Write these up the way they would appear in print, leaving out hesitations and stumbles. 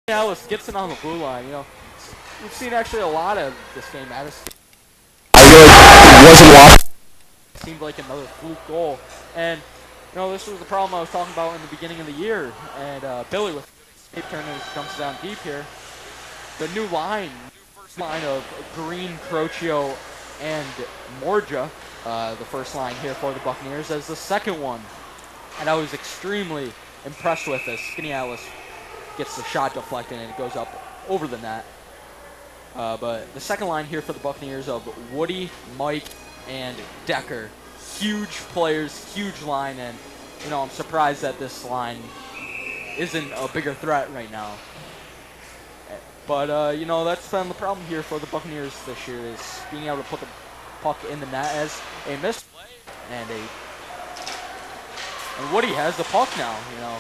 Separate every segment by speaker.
Speaker 1: Alice gets it on the blue line. You know, we've seen actually a lot of this game. Addis wasn't lost. Seemed like another fluke goal, and you know this was the problem I was talking about in the beginning of the year. And Billy with escape turn jumps down deep here. The new line of Green, Crocio, and Morja, the first line here for the Buccaneers, as the second one. And I was extremely impressed with this. Skaneateles gets the shot deflected and it goes up over the net. But the second line here for the Buccaneers of Woody, Mike, and Decker. Huge players, huge line, and you know I'm surprised that this line isn't a bigger threat right now. But you know that's been the problem here for the Buccaneers this year, is being able to put the puck in the net as a missed play and Woody has the puck now. You know,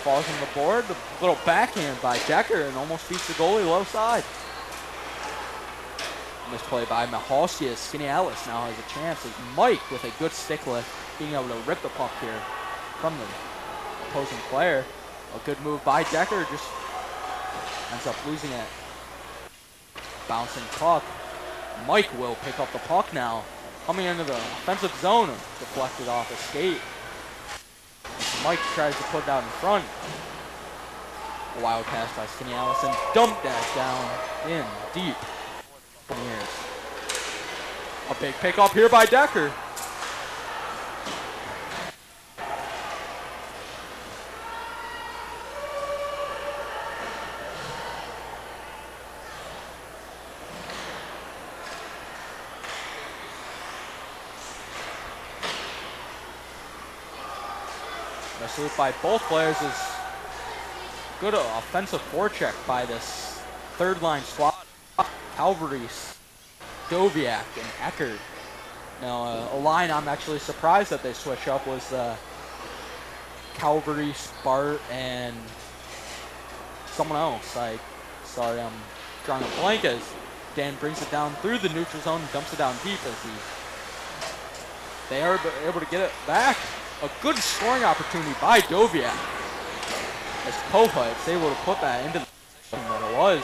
Speaker 1: falls on the board, the little backhand by Decker, and almost beats the goalie low side. Misplay by Mahalski as Skaneateles now has a chance as Mike with a good stick lift being able to rip the puck here from the opposing player. A good move by Decker, just ends up losing it. Bouncing puck. Mike will pick up the puck now. Coming into the offensive zone, deflected off a skate. Mike tries to put it out in front. A wild pass by Skaneateles and dumped that down in deep. A big pickup here by Decker. A salute by both players is good offensive forecheck by this third line squad. Alvarez, Doviak, and Eckert. Now, a line I'm actually surprised that they switch up was Calvary, Bart, and someone else. I'm drawing a blank as Dan brings it down through the neutral zone and dumps it down deep as they are able to get it back. A good scoring opportunity by Doviak as Koha is able to put that into the position that it was.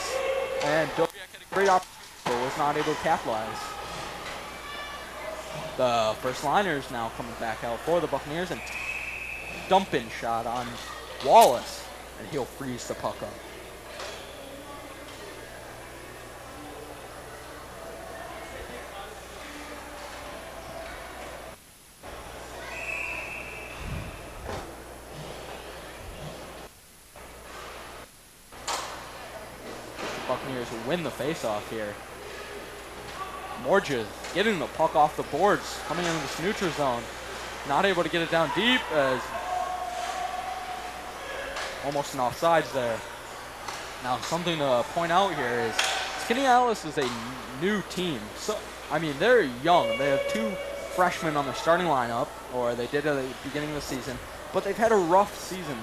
Speaker 1: And Doviak had a great opportunity, but was not able to capitalize. The first liners now coming back out for the Buccaneers, and dump-in shot on Wallace, and he'll freeze the puck up. Buccaneers win the face-off here. Morja getting the puck off the boards, coming into this neutral zone. Not able to get it down deep as almost an offsides there. Now something to point out here is Skaneateles is a new team. So, I mean, they're young. They have two freshmen on their starting lineup, or they did at the beginning of the season, but they've had a rough season.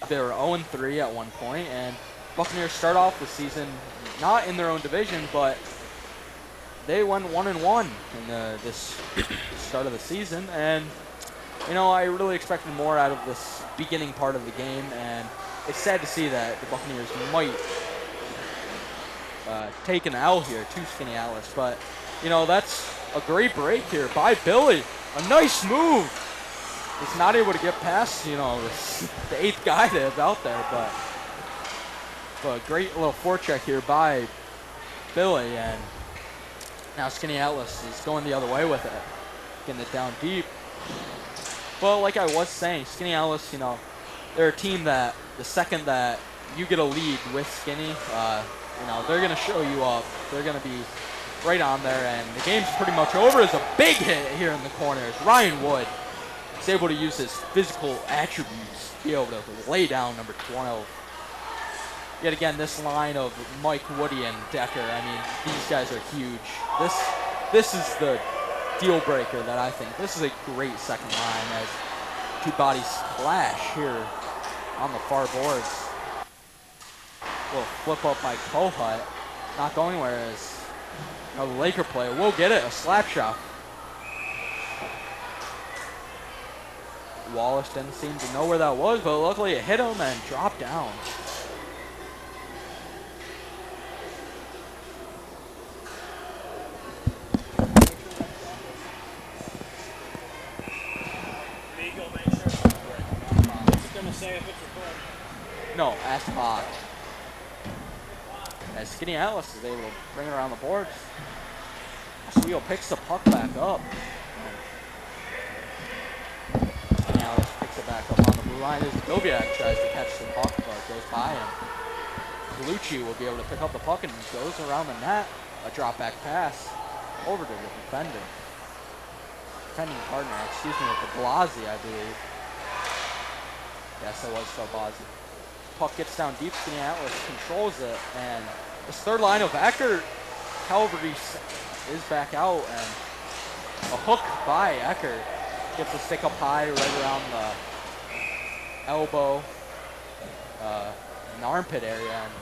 Speaker 1: They were 0-3 at one point, and Buccaneers start off the season not in their own division, but they went 1-1 in this start of the season. And you know, I really expected more out of this beginning part of the game, and it's sad to see that the Buccaneers might take an L here to Skaneateles. But you know, that's a great break here by Billy. A nice move. He's not able to get past, you know, the eighth guy that's out there, but a great little forecheck here by Billy, and now Skaneateles is going the other way with it, getting it down deep. Well, like I was saying, Skaneateles, you know, they're a team that the second that you get a lead with Skinny, you know, they're going to show you up. They're going to be right on there, and the game's pretty much over. As a big hit here in the corners. Ryan Wood is able to use his physical attributes to be able to lay down number 12. Yet again, this line of Mike, Woody, and Decker, I mean, these guys are huge. This is the deal breaker that I think. This is a great second line as two bodies splash here on the far boards. Little flip up by Kohut, not going anywhere as the Laker player will get it, a slap shot. Wallace didn't seem to know where that was, but luckily it hit him and dropped down. No, ask Bach. As Skaneateles is able to bring it around the boards. Oswego picks the puck back up. Skaneateles picks it back up on the blue line as Dobiak tries to catch the puck, but goes by him. Galucci will be able to pick up the puck and goes around the net. A drop back pass over to the defending partner, excuse me, with the Blasi, I believe. Yes, it was Phil Blasi. Puck gets down deep, Skaneateles controls it, and this third line of Eckert, Calvary is back out, and a hook by Eckert gets the stick up high right around the elbow, in the armpit area, and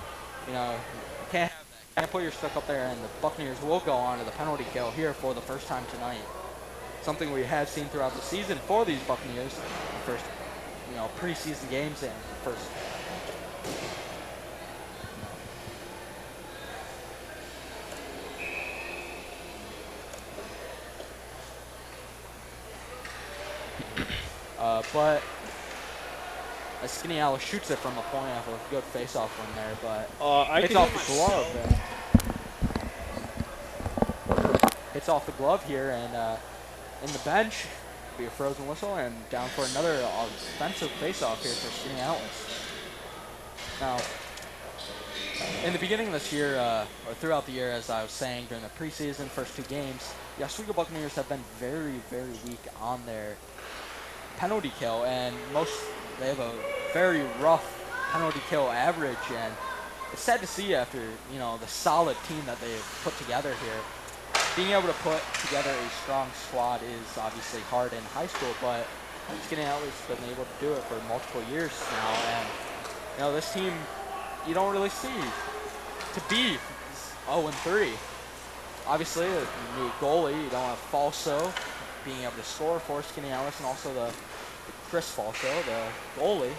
Speaker 1: you know, you can't have that. Can't put your stick up there, and the Buccaneers will go on to the penalty kill here for the first time tonight. Something we have seen throughout the season for these Buccaneers, the first, you know, preseason games and first. But as Skaneateles shoots it from the point off a good face-off one there, but hits off the glove. Hits off the glove here, and in the bench, be a frozen whistle, and down for another offensive face-off here for Skaneateles. Now, in the beginning of this year, or throughout the year, as I was saying during the preseason, first two games, the Oswego Buccaneers have been very, very weak on their penalty kill, and they have a very rough penalty kill average, and it's sad to see after, you know, the solid team that they've put together here. Being able to put together a strong squad is obviously hard in high school, but Skaneateles has been able to do it for multiple years now, and you know, this team you don't really see to be 0-3. Obviously, a new goalie, you don't have Falso being able to score for Skaneateles, and also the Chris Falso, the goalie,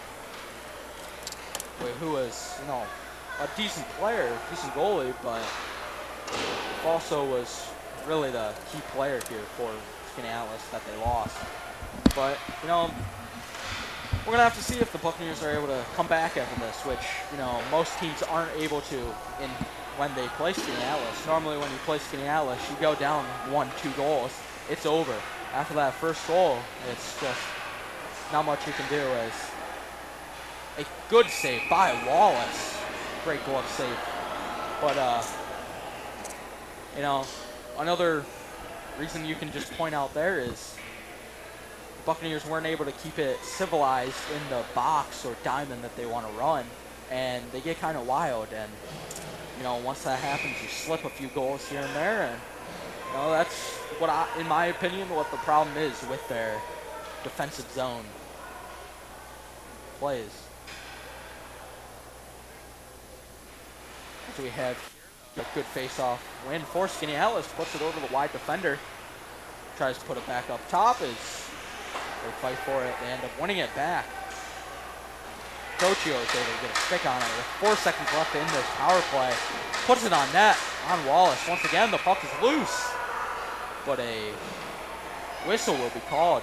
Speaker 1: who is, you know, a decent player, decent goalie, but Falso was really the key player here for Skaneateles that they lost. But, you know, we're going to have to see if the Buccaneers are able to come back after this, which, you know, most teams aren't able to when they play Skaneateles. Normally when you play Skaneateles, you go down 1-2 goals, it's over. After that first goal, it's just not much you can do. As a good save by Wallace. Great glove save. But, you know, another reason you can just point out there is the Buccaneers weren't able to keep it civilized in the box or diamond that they want to run, and they get kind of wild, and you know, once that happens, you slip a few goals here and there, and you know, that's what in my opinion, what the problem is with their defensive zone plays. So we have a good face-off win for Skaneateles, puts it over the wide defender, tries to put it back up top as they fight for it. They end up winning it back. Cochio is able to get a stick on it with 4 seconds left in this power play. Puts it on net on Wallace. Once again, the puck is loose, but a whistle will be called.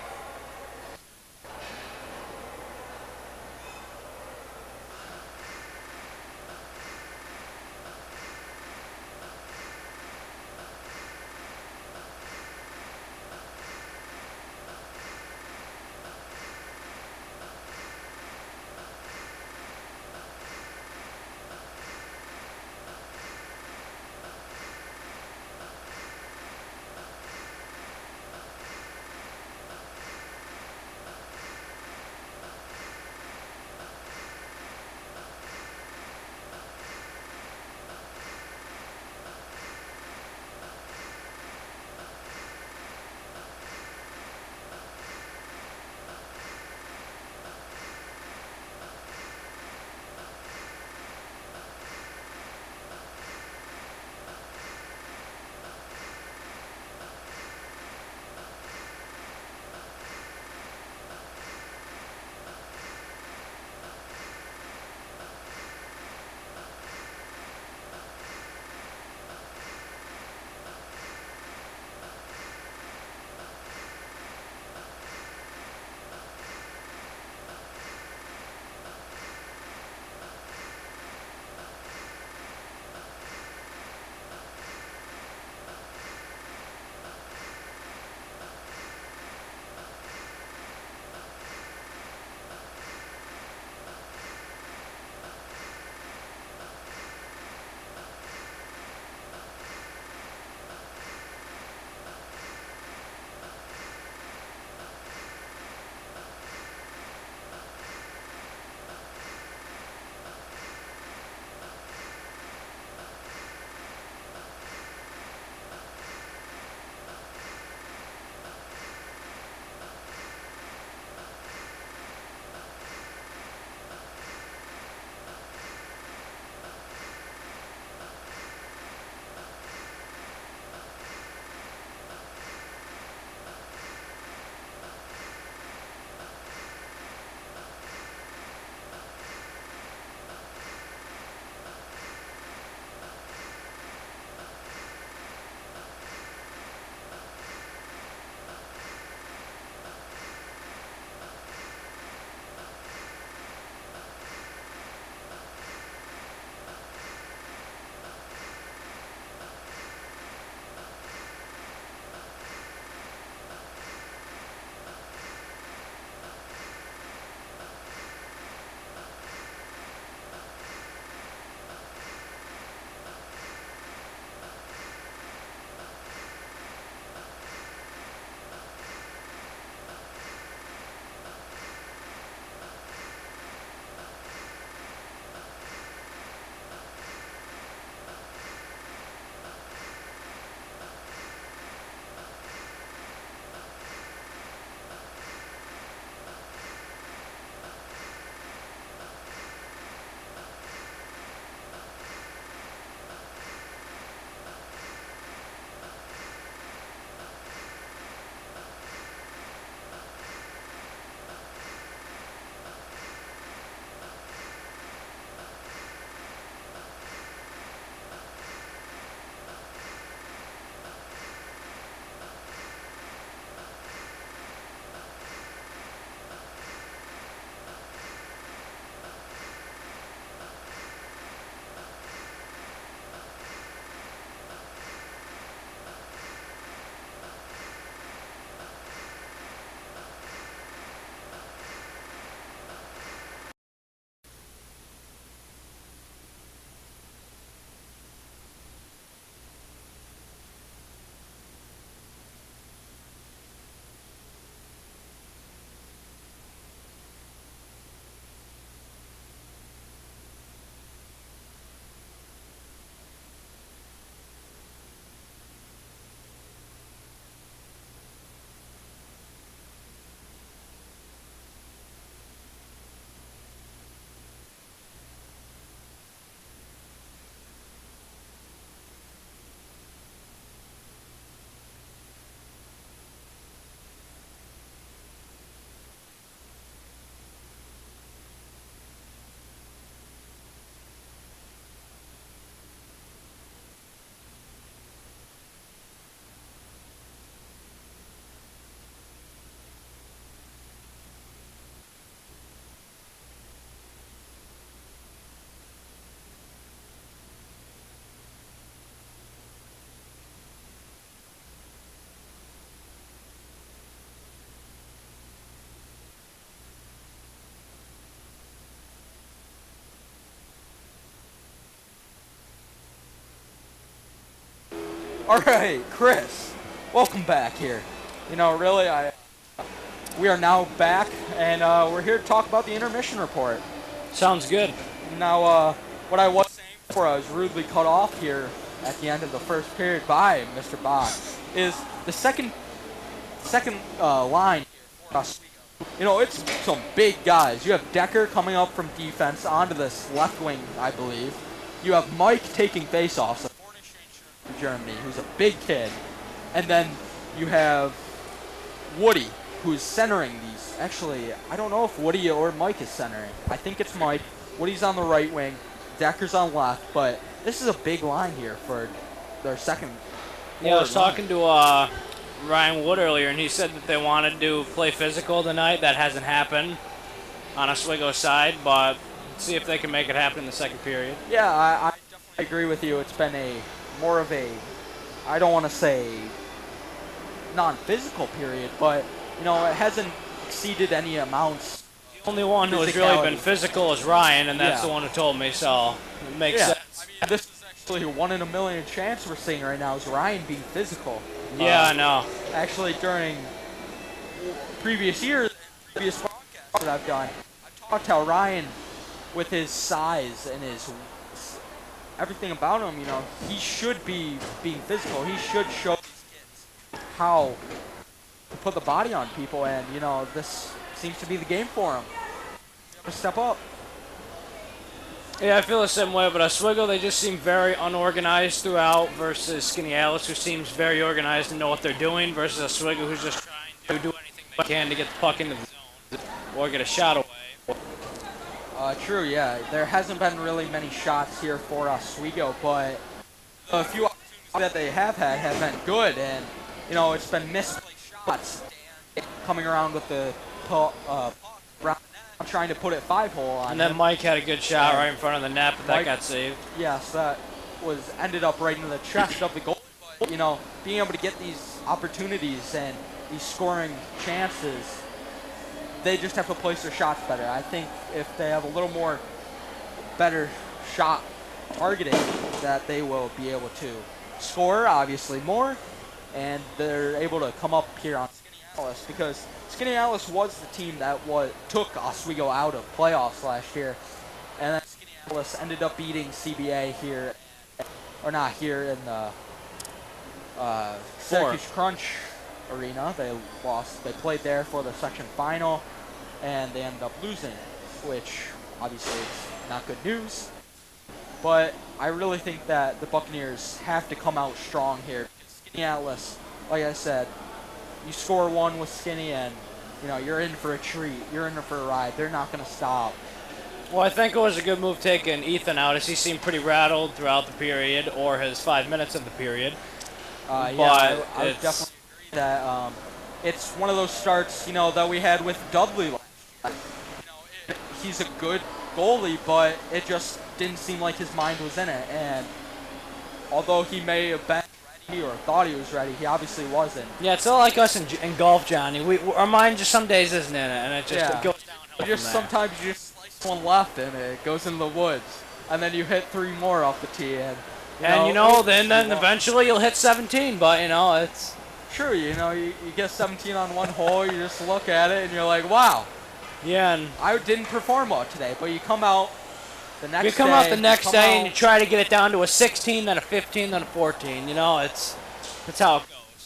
Speaker 1: All right, Chris, welcome back here. You know, really, we are now back, and we're here to talk about the intermission report.
Speaker 2: Sounds good.
Speaker 1: Now, what I was saying before I was rudely cut off here at the end of the first period by Mr. Bach is the second line here for us. You know, it's some big guys. You have Decker coming up from defense onto this left wing, I believe. You have Mike taking faceoffs, a foreign exchange from Germany, who's a big kid. And then you have Woody, who's centering these. Actually, I don't know if Woody or Mike is centering. I think it's Mike. Woody's on the right wing. Decker's on left. But this is a big line here for their second.
Speaker 2: Yeah, I was talking to Ryan Wood earlier, and he said that they wanted to play physical tonight. That hasn't happened on Oswego's side, but see if they can make it happen in the second period.
Speaker 1: Yeah, I definitely agree with you. It's been more of a, I don't want to say non-physical period, but, you know, it hasn't exceeded any amounts.
Speaker 2: The only one who has really been physical is Ryan, and that's the one who told me, so it makes sense.
Speaker 1: I mean, this is actually a 1 in a million chance we're seeing right now is Ryan being physical.
Speaker 2: Yeah, I know.
Speaker 1: Actually, during previous years, previous podcasts that I've done, I've talked how Ryan, with his size and his everything about him, you know, he should be being physical. He should show these kids how to put the body on people, and, you know, this seems to be the game for him. Step up.
Speaker 2: Yeah, I feel the same way, but Oswego, they just seem very unorganized throughout versus Skaneateles, who seems very organized and know what they're doing, versus Oswego, who's just trying to do anything they can to get the puck into the zone or get a shot away.
Speaker 1: True, yeah. There hasn't been really many shots here for Oswego, but a few opportunities that they have had have been good, and, you know, it's been misplaced shots. Dan coming around with the puck trying to put it 5-hole on
Speaker 2: And then
Speaker 1: him.
Speaker 2: Mike had a good shot right in front of the net, but that got saved.
Speaker 1: Yes, that ended up right into the chest of the goal. But, you know, being able to get these opportunities and these scoring chances, they just have to place their shots better. I think if they have a little more better shot targeting, that they will be able to score, obviously, more, and they're able to come up here on Skaneateles, because Skaneateles was the team that took Oswego out of playoffs last year, and then Skaneateles ended up beating CBA here, or not here in the Syracuse Crunch Arena. They lost. They played there for the section final, and they ended up losing, which obviously is not good news. But I really think that the Buccaneers have to come out strong here. Skaneateles, like I said, you score one with Skinny, and, you know, you're in for a treat. You're in for a ride. They're not going to stop.
Speaker 2: Well, I think it was a good move taking Ethan out, as he seemed pretty rattled throughout the period, or his 5 minutes of the period.
Speaker 1: I would definitely agree that it's one of those starts, you know, that we had with Dudley last year. You know, he's a good goalie, but it just didn't seem like his mind was in it. And although he may have been ready or thought he was ready, he obviously wasn't.
Speaker 2: Yeah, it's all like us in golf, Johnny. Our mind just some days isn't in it, and it just it goes downhill.
Speaker 1: Sometimes you just slice one left and it goes into the woods, and then you hit 3 more off the tee, and
Speaker 2: then eventually you'll hit 17. But, you know, it's
Speaker 1: true. You know, you get 17 on one hole, you just look at it and you're like, wow.
Speaker 2: Yeah, and
Speaker 1: I didn't perform well today, but you come out the next day.
Speaker 2: You come out the next day and you try to get it down to a 16, then a 15, then a 14. You know, that's how it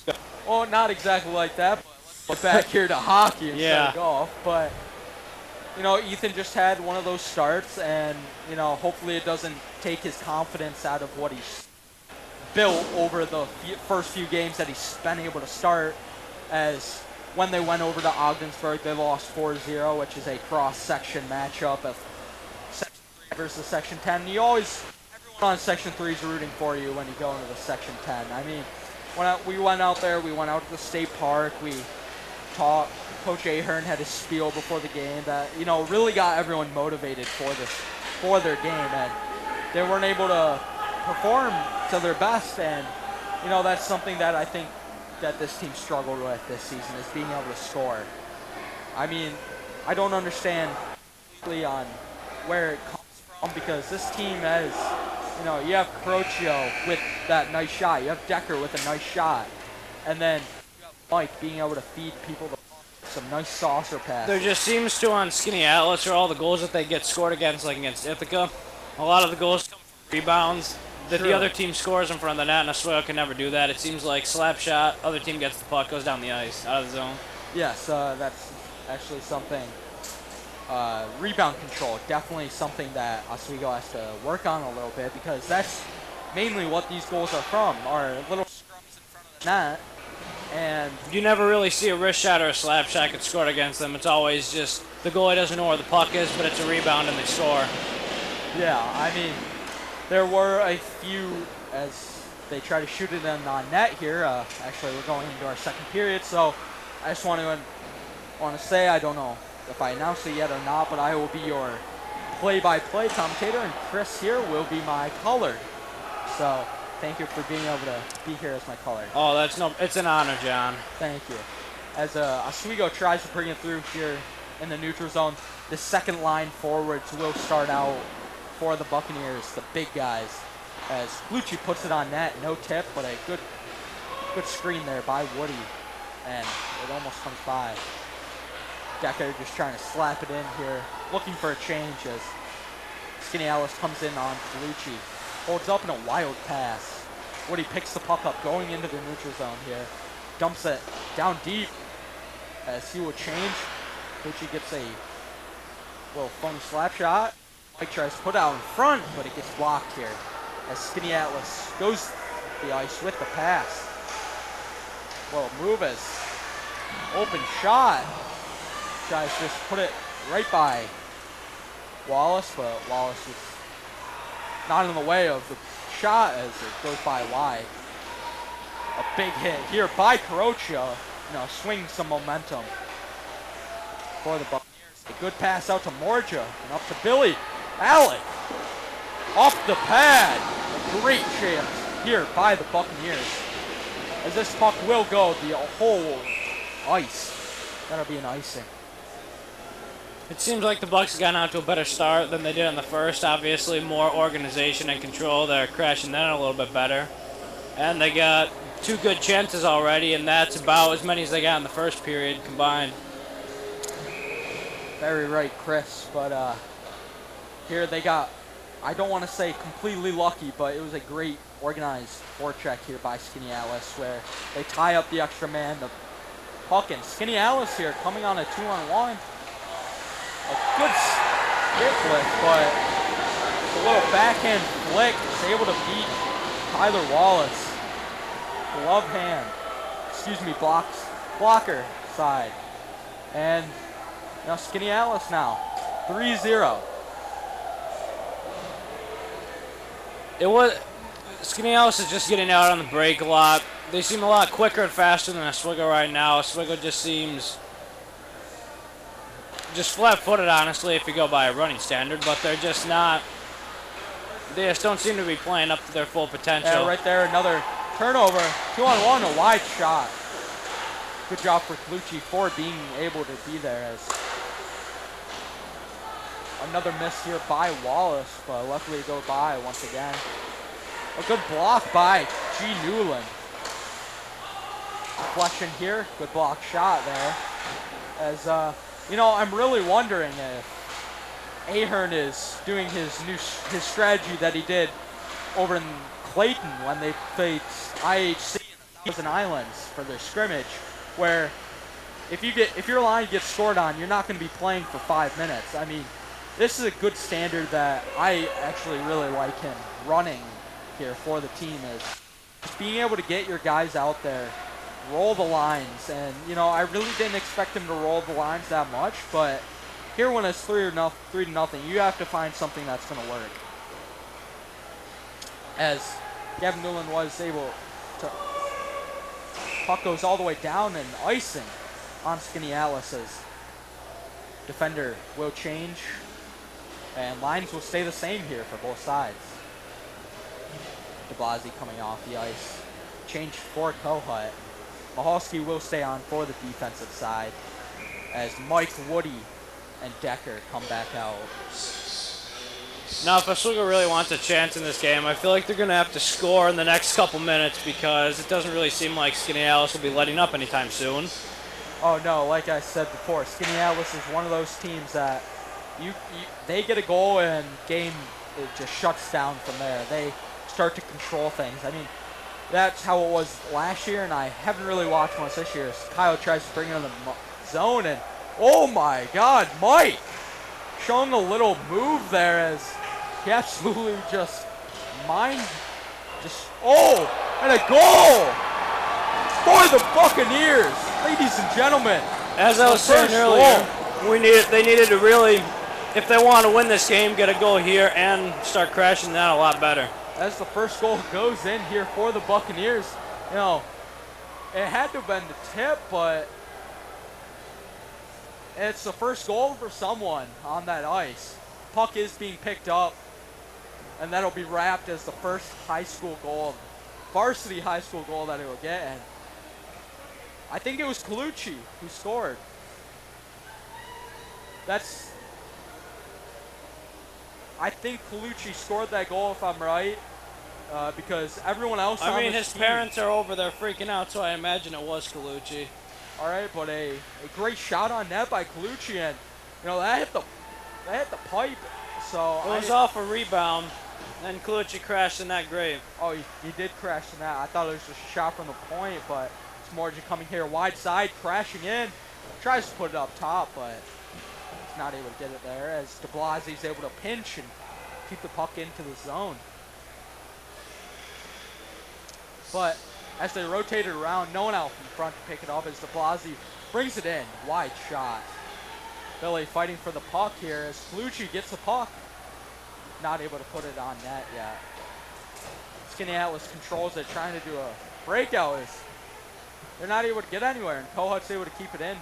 Speaker 2: goes.
Speaker 1: Well, not exactly like that, but let's get back here to hockey instead of golf. But, you know, Ethan just had one of those starts, and, you know, hopefully it doesn't take his confidence out of what he's built over the first few games that he's been able to start, as when they went over to Ogdensburg, they lost 4-0, which is a cross-section matchup of Section 3 versus Section 10. Everyone on Section 3 is rooting for you when you go into the Section 10. I mean, when we went out there, we went out to the state park, we talked, Coach Ahern had his spiel before the game that, you know, really got everyone motivated for their game, and they weren't able to perform to their best, and, you know, that's something that I think that this team struggled with this season, is being able to score. I mean, I don't understand on where it comes from, because this team has you know, you have Crocio with that nice shot. You have Decker with a nice shot. And then you have Mike being able to feed people some nice saucer passes.
Speaker 2: There just seems to on Skaneateles or all the goals that they get scored against, like against Ithaca, a lot of the goals come from rebounds that the other team scores in front of the net, and Oswego can never do that. It seems like slap shot, other team gets the puck, goes down the ice, out of the zone.
Speaker 1: Yes, that's actually something. Rebound control, definitely something that Oswego has to work on a little bit, because that's mainly what these goals are from, are little scrums in front of the net. And
Speaker 2: you never really see a wrist shot or a slap shot get scored against them. It's always just the goalie doesn't know where the puck is, but it's a rebound and they score.
Speaker 1: Yeah, I mean, there were a few as they try to shoot it in on net here. Actually, we're going into our second period, so I just want to say, I don't know if I announced it yet or not, but I will be your play-by-play commentator, and Chris here will be my color. So thank you for being able to be here as my color.
Speaker 2: Oh, it's an honor, John.
Speaker 1: Thank you. As Oswego tries to bring it through here in the neutral zone, the second line forwards will start out for the Buccaneers, the big guys. As Lucci puts it on net, no tip, but a good screen there by Woody, and it almost comes by. Decker just trying to slap it in here, looking for a change as Skaneateles comes in on Lucci. Holds up in a wild pass. Woody picks the puck up going into the neutral zone here. Dumps it down deep as he will change. Lucci gets a little fun slap shot. Mike tries to put it out in front, but it gets blocked here as Skaneateles goes the ice with the pass. Well, move as open shot. Tries to just put it right by Wallace, but Wallace is not in the way of the shot as it goes by wide. A big hit here by Carocia, swinging some momentum for the Buccaneers. A good pass out to Morja and up to Billy. Alec off the pad. A great chance here by the Buccaneers as this puck will go the whole ice. That'll be an icing.
Speaker 2: It seems like the Bucks have gotten out to a better start than they did in the first. Obviously, more organization and control. They're crashing that a little bit better. And they got 2 good chances already, and that's about as many as they got in the first period combined.
Speaker 1: Very right, Chris. But here they got, I don't want to say completely lucky, but it was a great organized forecheck here by Skaneateles where they tie up the extra man, the puck, and Skaneateles here coming on a 2-on-1. A good stick lift, but a little backhand flick is able to beat Tyler Wallace. Glove hand, blocker side. And now Skaneateles now, 3-0.
Speaker 2: Skaneateles is just getting out on the break a lot. They seem a lot quicker and faster than Oswego right now. Oswego just seems flat-footed, honestly, if you go by a running standard, but they're just not. They just don't seem to be playing up to their full potential.
Speaker 1: Yeah, right there, another turnover. 2-on-1, a wide shot. Good job for Lucci for being able to be there. As another miss here by Wallace, but luckily to go by once again. A good block by G. Newland. Deflection here, good block shot there. As I'm really wondering if Ahern is doing his strategy that he did over in Clayton when they played IHC in the Thousand Islands for their scrimmage, where if your line gets scored on, you're not going to be playing for 5 minutes. I mean, this is a good standard that I actually really like him running here for the team, is just being able to get your guys out there, roll the lines, and I really didn't expect him to roll the lines that much, but here when it's 3-0, you have to find something that's going to work. As Gavin Newland was able to, puck goes all the way down and icing on Skaneateles. Defender will change, and lines will stay the same here for both sides. DeBlasi coming off the ice. Change for Kohut. Mahalski will stay on for the defensive side as Mike, Woody, and Decker come back out.
Speaker 2: Now, if Oswego really wants a chance in this game, I feel like they're going to have to score in the next couple minutes because it doesn't really seem like Skaneateles will be letting up anytime soon.
Speaker 1: Oh no, like I said before, Skaneateles is one of those teams that they get a goal and game it just shuts down from there. They start to control things. I mean, that's how it was last year, and I haven't really watched much this year. Kyle tries to bring it in the zone, and oh my God, Mike showing a little move there as he absolutely just and a goal for the Buccaneers, ladies and gentlemen.
Speaker 2: As I was saying earlier, they needed to really, if they want to win this game, get a goal here and start crashing that a lot better.
Speaker 1: As the first goal goes in here for the Buccaneers, you know, it had to have been the tip, but it's the first goal for someone on that ice. Puck is being picked up, and that'll be wrapped as the first varsity high school goal that it will get. And I think it was Colucci who scored. I think Colucci scored that goal, if I'm right, because everyone else
Speaker 2: I mean, his parents are over there freaking out, so I imagine it was Colucci.
Speaker 1: All right, but a great shot on net by Colucci, and you know that hit the pipe. So
Speaker 2: it was off a rebound, and Colucci crashed in that grave.
Speaker 1: Oh, he did crash in that. I thought it was just a shot from the point, but it's more just coming here wide side, crashing in, tries to put it up top, but he's not able to get it there as de Blasi's able to pinch and keep the puck into the zone. But as they rotate it around, no one out in front to pick it up as de Blasi brings it in. Wide shot. Billy fighting for the puck here as Colucci gets the puck. Not able to put it on net yet. Skaneateles controls it, trying to do a breakout. They're not able to get anywhere, and Kohut's able to keep it in.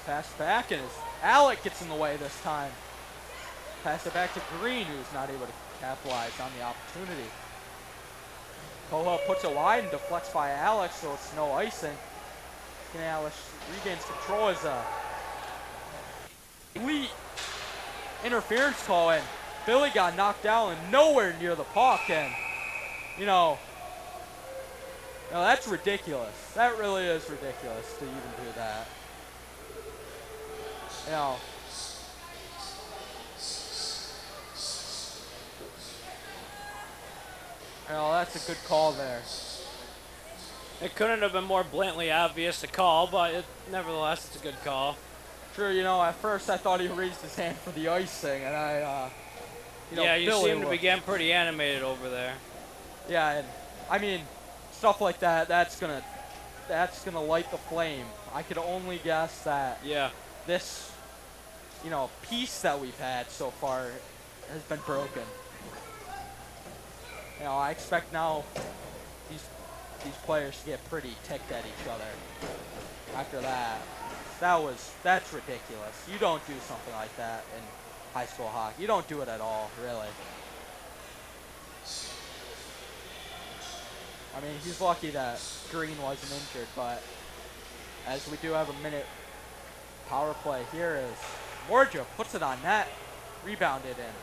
Speaker 1: Pass back, and Alec gets in the way this time. Pass it back to Green, who's not able to capitalize on the opportunity. Kohut puts it wide and deflects by Alex, so it's no icing. Skaneateles regains control as a elite interference call, and Billy got knocked down and nowhere near the puck, and you know that's ridiculous. That really is ridiculous to even do that. That's a good call there.
Speaker 2: It couldn't have been more blatantly obvious to call, but nevertheless, it's a good call.
Speaker 1: Sure, at first I thought he raised his hand for the icing, and
Speaker 2: you seem to be getting pretty animated over there.
Speaker 1: Yeah, and I mean, stuff like that, that's gonna light the flame. I could only guess that this, peace that we've had so far has been broken. I expect now these players to get pretty ticked at each other after that. That's ridiculous. You don't do something like that in high school hockey. You don't do it at all, really. I mean, he's lucky that Green wasn't injured, but as we do have a minute power play here as Morja puts it on net, rebounded in.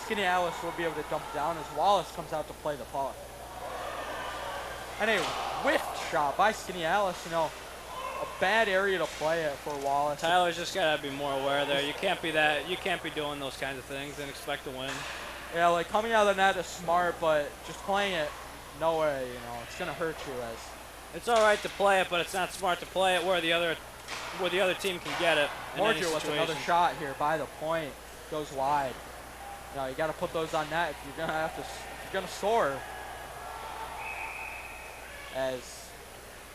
Speaker 1: Skaneateles will be able to dump down as Wallace comes out to play the puck. And a whiffed shot by Skaneateles, a bad area to play it for Wallace.
Speaker 2: Tyler's just gotta be more aware there. You can't be doing those kinds of things and expect to win.
Speaker 1: Yeah, like coming out of the net is smart, but just playing it no way, it's gonna hurt you. As
Speaker 2: it's all right to play it, but it's not smart to play it where the other team can get it.
Speaker 1: Morja with another shot here by the point goes wide. You got to put those on net if you're gonna score. As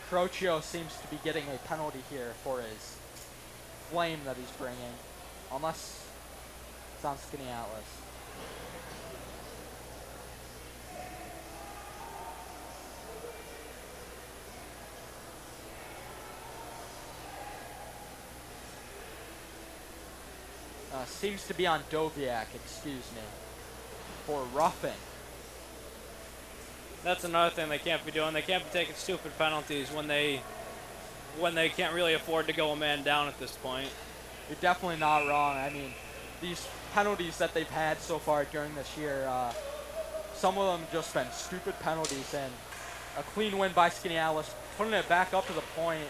Speaker 1: Crocchio seems to be getting a penalty here for his flame that he's bringing, unless it's on Skaneateles. Seems to be on Doviak, excuse me, for roughing.
Speaker 2: That's another thing they can't be doing. They can't be taking stupid penalties when they can't really afford to go a man down at this point.
Speaker 1: You're definitely not wrong. I mean, these penalties that they've had so far during this year, some of them just been stupid penalties, and a clean win by Skaneateles, putting it back up to the point,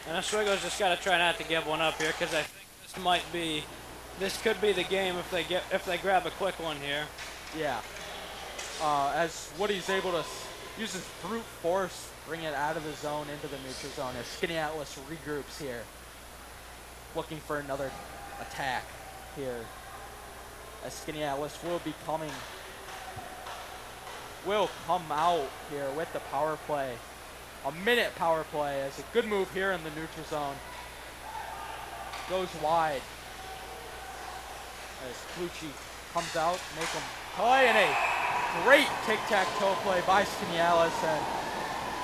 Speaker 2: And Oswego's just got to try not to give one up here, because I think this could be the game if they grab a quick one here.
Speaker 1: yeah. As Woody's able to use his brute force, bring it out of the zone into the neutral zone as Skaneateles regroups here, looking for another attack here. As Skaneateles will come out here with the power play. A minute power play as a good move here in the neutral zone. Goes wide. As Clucci comes out, make him play, and a great tic-tac-toe play by Skaneateles, and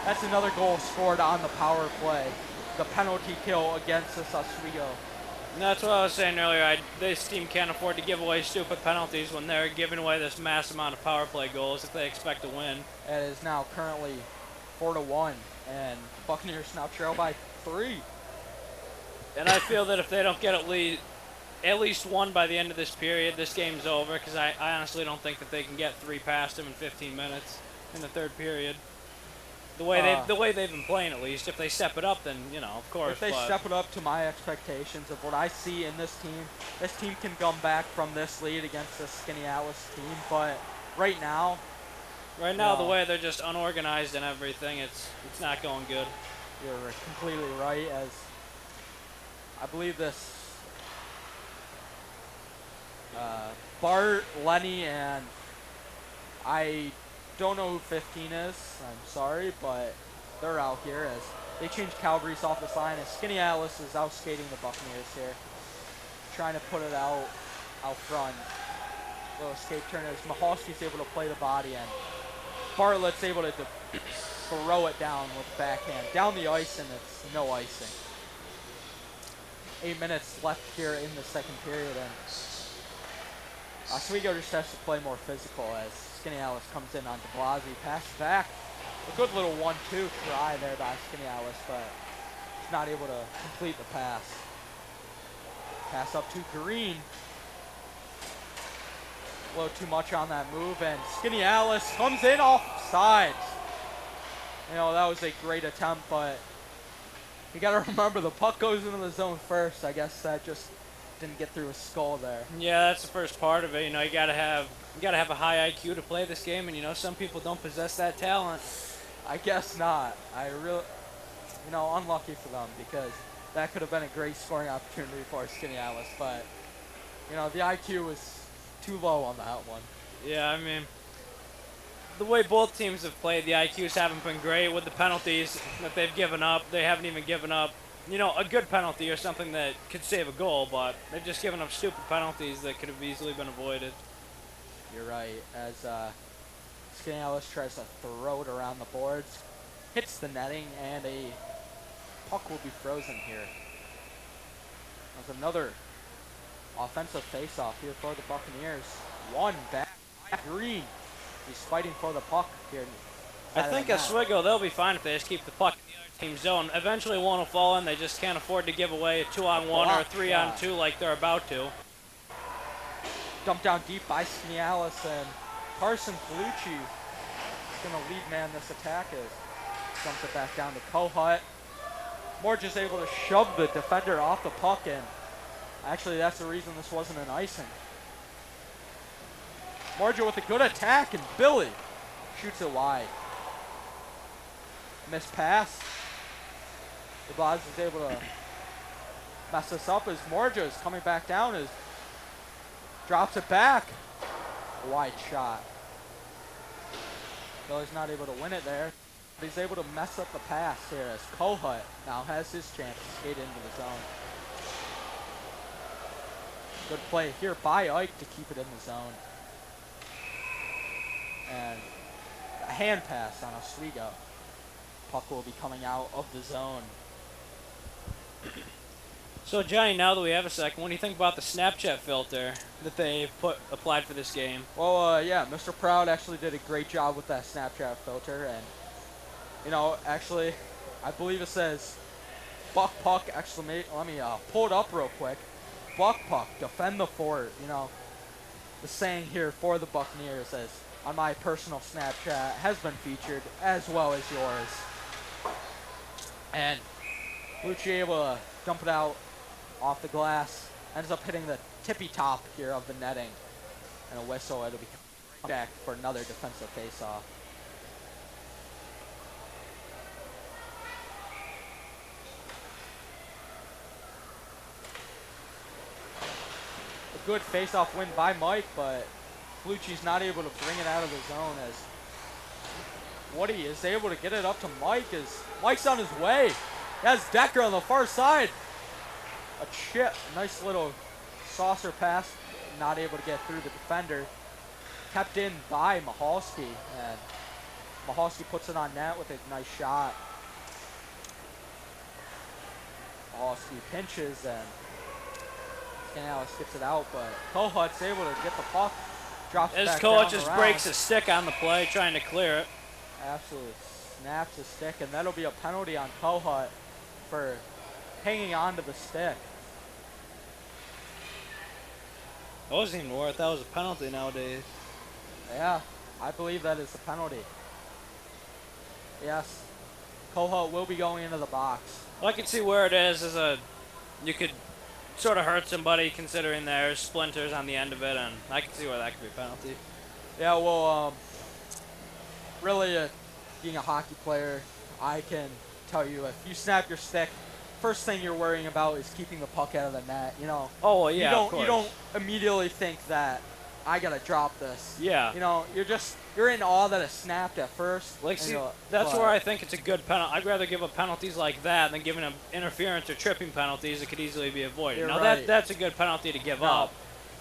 Speaker 1: that's another goal scored on the power play. The penalty kill against Oswego.
Speaker 2: And that's what I was saying earlier. This team can't afford to give away stupid penalties when they're giving away this mass amount of power play goals if they expect to win.
Speaker 1: It is now currently 4-1, and Buccaneers now trail by 3.
Speaker 2: And I feel that if they don't get at least one by the end of this period, this game's over, because I honestly don't think that they can get 3 past them in 15 minutes in the third period. The way they've been playing, at least. If they step it up, then, you know, of course.
Speaker 1: If they step it up to my expectations of what I see in this team can come back from this lead against this Skaneateles team. But right now,
Speaker 2: the way they're just unorganized and everything, it's not going good.
Speaker 1: You're completely right. As I believe this Bart, Lenny, and I don't know who 15 is. I'm sorry, but they're out here as they change Calgary's off this line. As Skaneateles is out skating the Buccaneers here, trying to put it out front. Little escape turn as Mahalski's able to play the body, and Bartlett's able to throw it down with the backhand down the ice, and it's no icing. 8 minutes left here in the second period, and Oswego just has to play more physical as Skaneateles comes in on de Blasi, pass back. A good little 1-2 try there by Skaneateles, but he's not able to complete the pass. Pass up to Green. A little too much on that move, and Skaneateles comes in off sides. You know, that was a great attempt, but you got to remember the puck goes into the zone first. I guess that just didn't get through his skull there.
Speaker 2: Yeah, that's the first part of it. You know, you gotta have a high IQ to play this game, and you know some people don't possess that talent.
Speaker 1: I guess not. Unlucky for them, because that could have been a great scoring opportunity for Skaneateles, but you know the IQ was too low on that one.
Speaker 2: Yeah, I mean, the way both teams have played, the IQs haven't been great with the penalties that they've given up. They haven't even given up, you know, a good penalty or something that could save a goal, but they've just given up stupid penalties that could have easily been avoided.
Speaker 1: You're right. As Skaneateles tries to throw it around the boards, hits the netting, and a puck will be frozen here. There's another offensive face-off here for the Buccaneers. One back by Green. He's fighting for the puck here.
Speaker 2: I think Oswego, they'll be fine if they just keep the puck in the other team's zone. Eventually one will fall in. They just can't afford to give away a 2-on-1 or a 3-on-2 like they're about to.
Speaker 1: Dumped down deep by Skaneateles, and Carson Palucci is going to lead man this attack as dumps it back down to Kohut. Morge is able to shove the defender off the puck, and actually that's the reason this wasn't an icing. Morge with a good attack, and Billy shoots it wide. Missed pass. De Blasi is able to mess this up as Morge is coming back down as drops it back. A wide shot. Billy's not able to win it there, but he's able to mess up the pass here as Kohut now has his chance to skate into the zone. Good play here by Ike to keep it in the zone. And a hand pass on Oswego. Puck will be coming out of the zone.
Speaker 2: So Johnny, now that we have a second, what do you think about the Snapchat filter that they applied for this game?
Speaker 1: Well, yeah, Mr. Proud actually did a great job with that Snapchat filter, and you know, actually, I believe it says "Buck Puck!" exclamation. Let me pull it up real quick. buck puck, defend the fort. You know, the saying here for the Buccaneers, as on my personal Snapchat, has been featured as well as yours. And Lucci able to dump it out off the glass, ends up hitting the tippy top here of the netting, and a whistle. It'll be back for another defensive faceoff. A good faceoff win by Mike, but Lucci's not able to bring it out of the zone as Woody is able to get it up to Mike as Mike's on his way. That's Decker on the far side. A chip, nice little saucer pass, not able to get through the defender. Kept in by Mahalski, and Mahalski puts it on net with a nice shot. Mahalski pinches, and Skaneateles gets it out, but Kohut's able to get the puck. Drops
Speaker 2: As
Speaker 1: back
Speaker 2: Kohut
Speaker 1: down
Speaker 2: just
Speaker 1: around.
Speaker 2: breaks his stick on the play, trying to clear it.
Speaker 1: Absolutely snaps the stick, and that'll be a penalty on Kohut for hanging on to the stick.
Speaker 2: That wasn't even worth. That was a penalty nowadays.
Speaker 1: Yeah, I believe that is the penalty. Yes, Kohut will be going into the box.
Speaker 2: Well, I can see where it is. You could sort of hurt somebody considering there's splinters on the end of it, and I can see where that could be a penalty.
Speaker 1: Yeah, well, really, being a hockey player, I can tell you if you snap your stick, first thing you're worrying about is keeping the puck out of the net. You know.
Speaker 2: Oh well, yeah, of course.
Speaker 1: You don't immediately think that I gotta drop this.
Speaker 2: Yeah.
Speaker 1: You know, you're in awe that it snapped at first.
Speaker 2: Like, see, that's where I think it's a good penalty. I'd rather give up penalties like that than giving them interference or tripping penalties that could easily be avoided.
Speaker 1: You're
Speaker 2: now
Speaker 1: right.
Speaker 2: that's a good penalty to give up.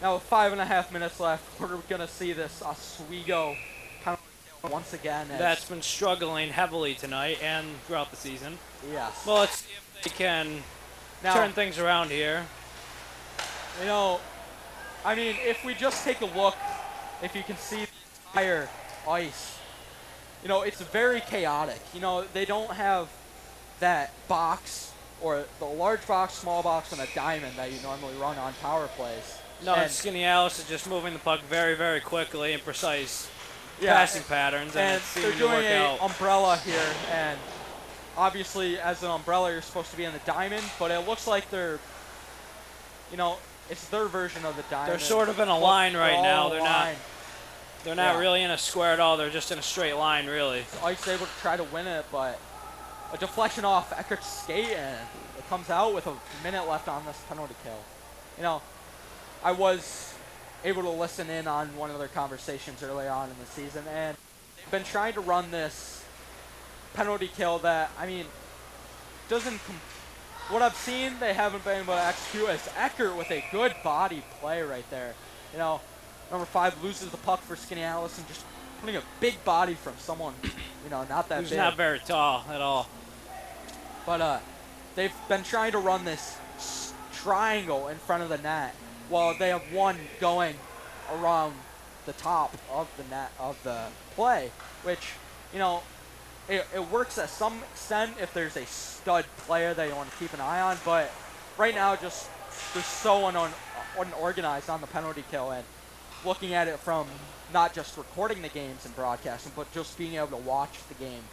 Speaker 1: Now with 5.5 minutes left, we're gonna see this Oswego penalty kill once again.
Speaker 2: That's been struggling heavily tonight and throughout the season.
Speaker 1: Yes.
Speaker 2: Well, let's see if they can turn things around here.
Speaker 1: You know, I mean, if we just take a look, if you can see the entire ice, you know, it's very chaotic. You know, they don't have that box or the large box, small box, and a diamond that you normally run on power plays.
Speaker 2: No, and Skaneateles is just moving the puck very, very quickly in precise passing patterns, and it's
Speaker 1: they're
Speaker 2: seeming to
Speaker 1: doing
Speaker 2: work
Speaker 1: an
Speaker 2: out.
Speaker 1: umbrella here, and obviously as an umbrella you're supposed to be in the diamond, but it looks like they're, you know, it's their version of the diamond.
Speaker 2: They're sort of in a line right now. They're not
Speaker 1: Yeah.
Speaker 2: really in a square at all. They're just in a straight line, really.
Speaker 1: Ike's able to try to win it, but a deflection off Eckert's skate, and it comes out with a minute left on this penalty kill. You know, I was able to listen in on one of their conversations early on in the season, and they've been trying to run this penalty kill that, I mean, what I've seen, they haven't been able to execute as Eckert with a good body play right there. You know, number 5 loses the puck for Skaneateles and just putting a big body from someone, you know, not that
Speaker 2: Who's
Speaker 1: big.
Speaker 2: not very tall at all.
Speaker 1: But they've been trying to run this triangle in front of the net while they have one going around the top of the net of the play, which, you know, it works at some extent if there's a stud player that you want to keep an eye on, but right now just they're so unorganized on the penalty kill, and looking at it from not just recording the games and broadcasting, but just being able to watch the game,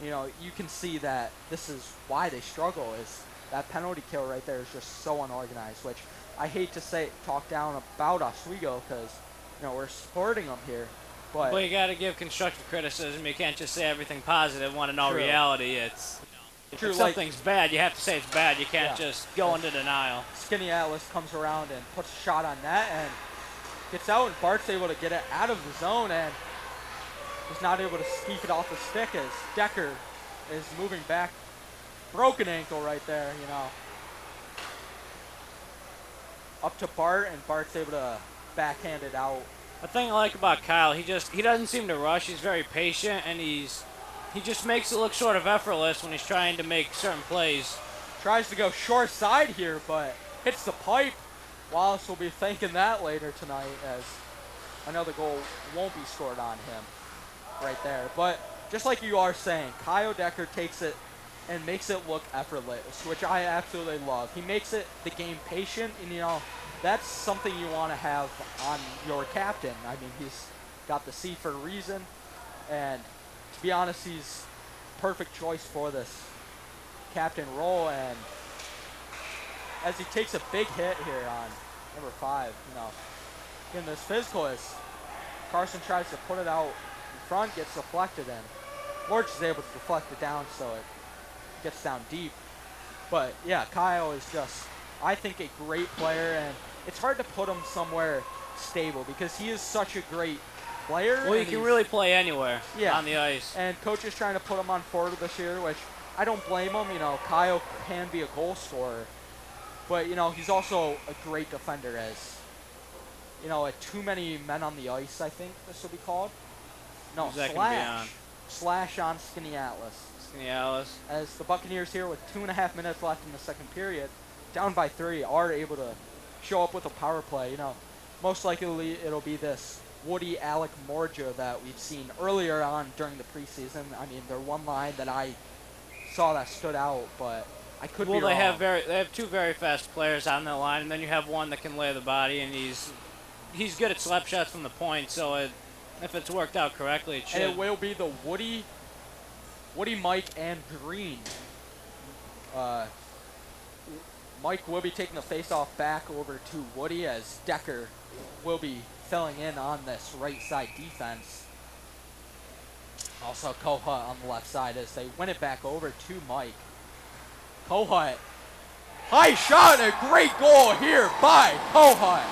Speaker 1: you know, you can see that this is why they struggle, is that penalty kill right there is just so unorganized, which I hate to talk down about Oswego because, you know, we're supporting them here. But
Speaker 2: you got to give constructive criticism. You can't just say everything positive when in all reality it's, if something's bad, you have to say it's bad. You can't just go into denial.
Speaker 1: Skaneateles comes around and puts a shot on net and gets out, and Bart's able to get it out of the zone, and he's not able to skeef it off the stick as Decker is moving back. Broken ankle right there, you know. Up to Bart, and Bart's able to backhand it out.
Speaker 2: The thing I like about Kyle, he doesn't seem to rush. He's very patient, and he just makes it look sort of effortless when he's trying to make certain plays.
Speaker 1: Tries to go short side here, but hits the pipe. Wallace will be thanking that later tonight, as another goal won't be scored on him right there. But just like you are saying, Kyle Decker takes it and makes it look effortless, which I absolutely love. He makes it the game patient, and that's something you want to have on your captain. I mean, he's got the C for a reason, and to be honest, he's perfect choice for this captain role. And as he takes a big hit here on number 5, in this physical, as Carson tries to put it out in front, gets deflected, and Lorch is able to deflect it down so it gets down deep. But yeah, Kyle is just, I think, a great player, and it's hard to put him somewhere stable because he is such a great player.
Speaker 2: Well, he can really play anywhere on the ice.
Speaker 1: And coach is trying to put him on forward this year, which I don't blame him. Kyle can be a goal scorer, but he's also a great defender. As too many men on the ice, I think this would be called. No, slash on Skaneateles. As the Buccaneers here with 2.5 minutes left in the second period, down by 3, are able to show up with a power play. Most likely it'll be this Woody Alec Morja that we've seen earlier on during the preseason. I mean, they're one line that I saw that stood out, but I could be wrong.
Speaker 2: Well, they have 2 very fast players on the line, and then you have one that can lay the body, and he's good at slap shots from the point. So if it's worked out correctly, it should.
Speaker 1: And it will be the Woody, Mike, and Green. Mike will be taking the face-off back over to Woody, as Decker will be filling in on this right side defense. Also Kohut on the left side as they win it back over to Mike. Kohut, high shot and a great goal here by Kohut.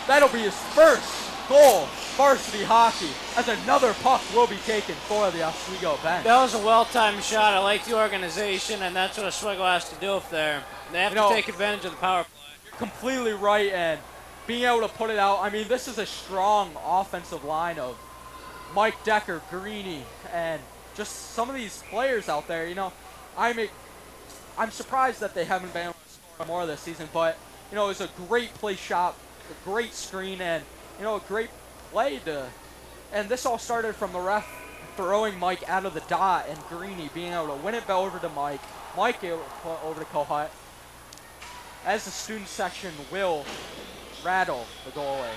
Speaker 1: That'll be his first goal, varsity hockey, as another puck will be taken for the Oswego bench.
Speaker 2: That was a well-timed shot. I like the organization, and that's what Oswego has to do if they have to take advantage of the power play.
Speaker 1: You're completely right, and being able to put it out, I mean, this is a strong offensive line of Mike Decker, Greeny, and just some of these players out there. I'm surprised that they haven't been able to score more this season, but it was a great play shot, a great screen, and a great play and this all started from the ref throwing Mike out of the dot, and Greeny being able to win it back over to Mike. Mike able to put over to Kohut, as the student section will rattle the goalie.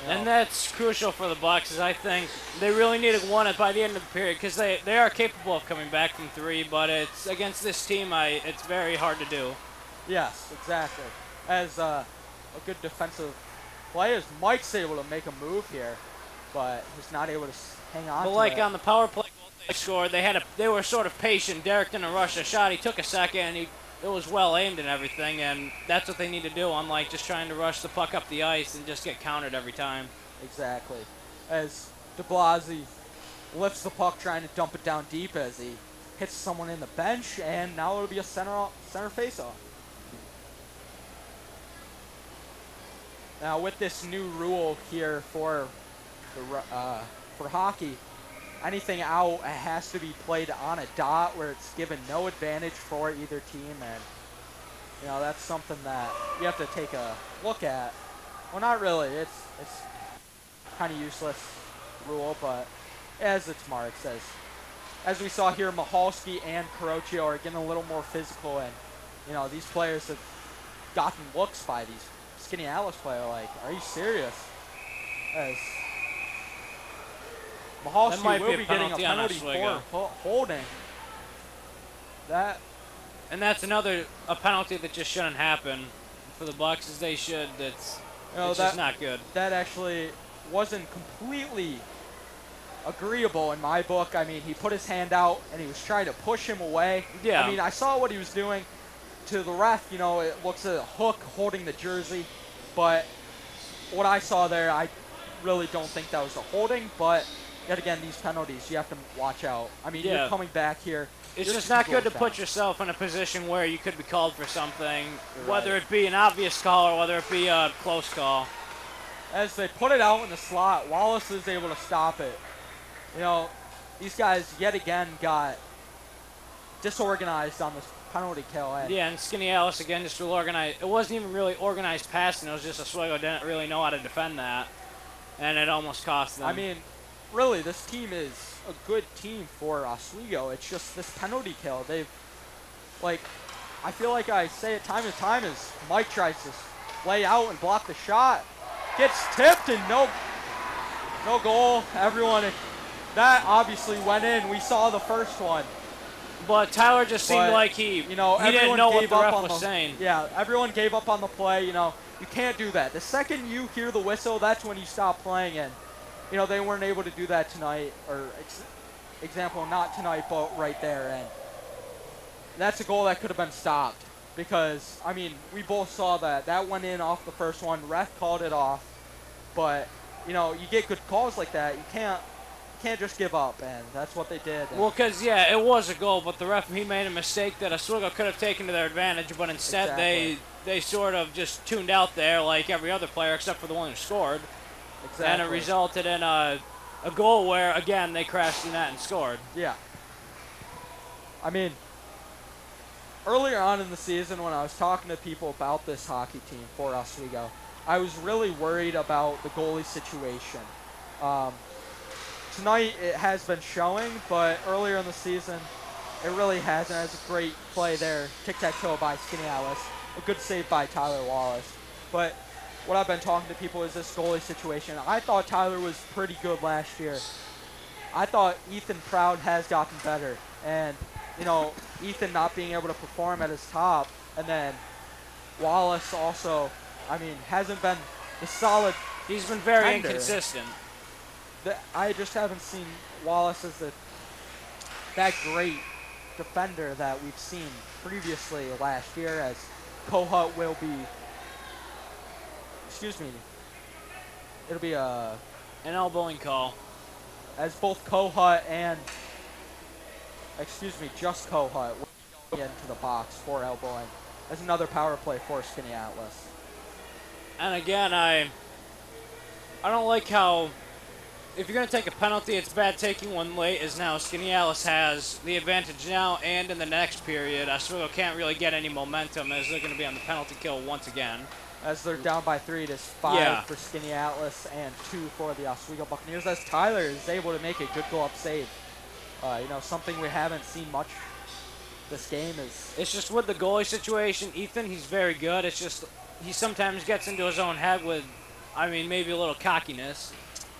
Speaker 2: And that's crucial for the Bucks, as I think they really needed one by the end of the period, because they are capable of coming back from 3, but it's against this team, it's very hard to do.
Speaker 1: Yes, exactly. As a good defensive play, as Mike's able to make a move here, but he's not able to hang on.
Speaker 2: But like on the power play goal they scored, they were sort of patient. Derek didn't rush a shot. He took a second, and it was well aimed and everything, and that's what they need to do, unlike just trying to rush the puck up the ice and just get countered every time.
Speaker 1: Exactly. As DeBlasi lifts the puck, trying to dump it down deep, as he hits someone in the bench, and now it'll be a center face-off. Now, with this new rule here for hockey, anything out has to be played on a dot where it's given no advantage for either team, and that's something that you have to take a look at. Well, not really. It's kind of useless rule, but as its marks, as we saw here, Mahalski and Carocchio are getting a little more physical, and these players have gotten looks by these Skaneateles player. Like, are you serious? As Mahalski will be getting a penalty for holding.
Speaker 2: And that's a penalty that just shouldn't happen for the Bucks, as they should. It's just not good.
Speaker 1: That actually wasn't completely agreeable in my book. I mean, he put his hand out and he was trying to push him away.
Speaker 2: Yeah.
Speaker 1: I mean, I saw what he was doing. To the ref, it looks at a hook holding the jersey, but what I saw there, I really don't think that was a holding, but yet again, these penalties, you have to watch out. I mean, you're coming back here.
Speaker 2: It's just not good to put yourself in a position where you could be called for something, whether it be an obvious call or whether it be a close call.
Speaker 1: As they put it out in the slot, Wallace is able to stop it. These guys yet again got disorganized on this penalty kill.
Speaker 2: Yeah, and Skaneateles again just real organized. It wasn't even really organized passing. It was just Oswego didn't really know how to defend that, and it almost cost them.
Speaker 1: I mean, really, this team is a good team for Oswego. It's just this penalty kill. They've, like, I feel like I say it time and time as Mike tries to lay out and block the shot. Gets tipped and no goal. Everyone, that obviously went in. We saw the first one.
Speaker 2: But Tyler just seemed like he didn't know what the ref was saying.
Speaker 1: Yeah, everyone gave up on the play. You can't do that. The second you hear the whistle, that's when you stop playing. And, they weren't able to do that tonight. Or, example, not tonight, but right there. And that's a goal that could have been stopped. Because, we both saw that. That went in off the first one. Ref called it off. But, you get good calls like that. You can't just give up, and that's what they did.
Speaker 2: Well, because, it was a goal, but the ref, he made a mistake that Oswego could have taken to their advantage, but instead they sort of just tuned out there like every other player except for the one who scored.
Speaker 1: Exactly.
Speaker 2: And it resulted in a goal where, again, they crashed the net and scored.
Speaker 1: Yeah. Earlier on in the season when I was talking to people about this hockey team for Oswego, I was really worried about the goalie situation. Tonight it has been showing, but earlier in the season it really hasn't. It's a great play there, tic-tac-toe by Skaneateles, a good save by Tyler Wallace. But what I've been talking to people is this goalie situation. I thought Tyler was pretty good last year. I thought Ethan Proud has gotten better, and Ethan not being able to perform at his top, and then Wallace also, hasn't been the solid.
Speaker 2: He's been very
Speaker 1: tender.
Speaker 2: Inconsistent.
Speaker 1: I just haven't seen Wallace as that great defender that we've seen previously last year, as Kohut will be. Excuse me. It'll be an
Speaker 2: elbowing call.
Speaker 1: As both Kohut and just Kohut will be into the box for elbowing. As another power play for Skaneateles.
Speaker 2: And again, I don't like how, if you're going to take a penalty, it's bad taking one late, as now Skaneateles has the advantage now, and in the next period, Oswego can't really get any momentum as they're going to be on the penalty kill once again.
Speaker 1: As they're down by 3, it is 5 for Skaneateles and 2 for the Oswego Buccaneers, as Tyler is able to make a good go-up save. Something we haven't seen much this game is...
Speaker 2: It's just with the goalie situation, Ethan, he's very good. It's just he sometimes gets into his own head with, maybe a little cockiness.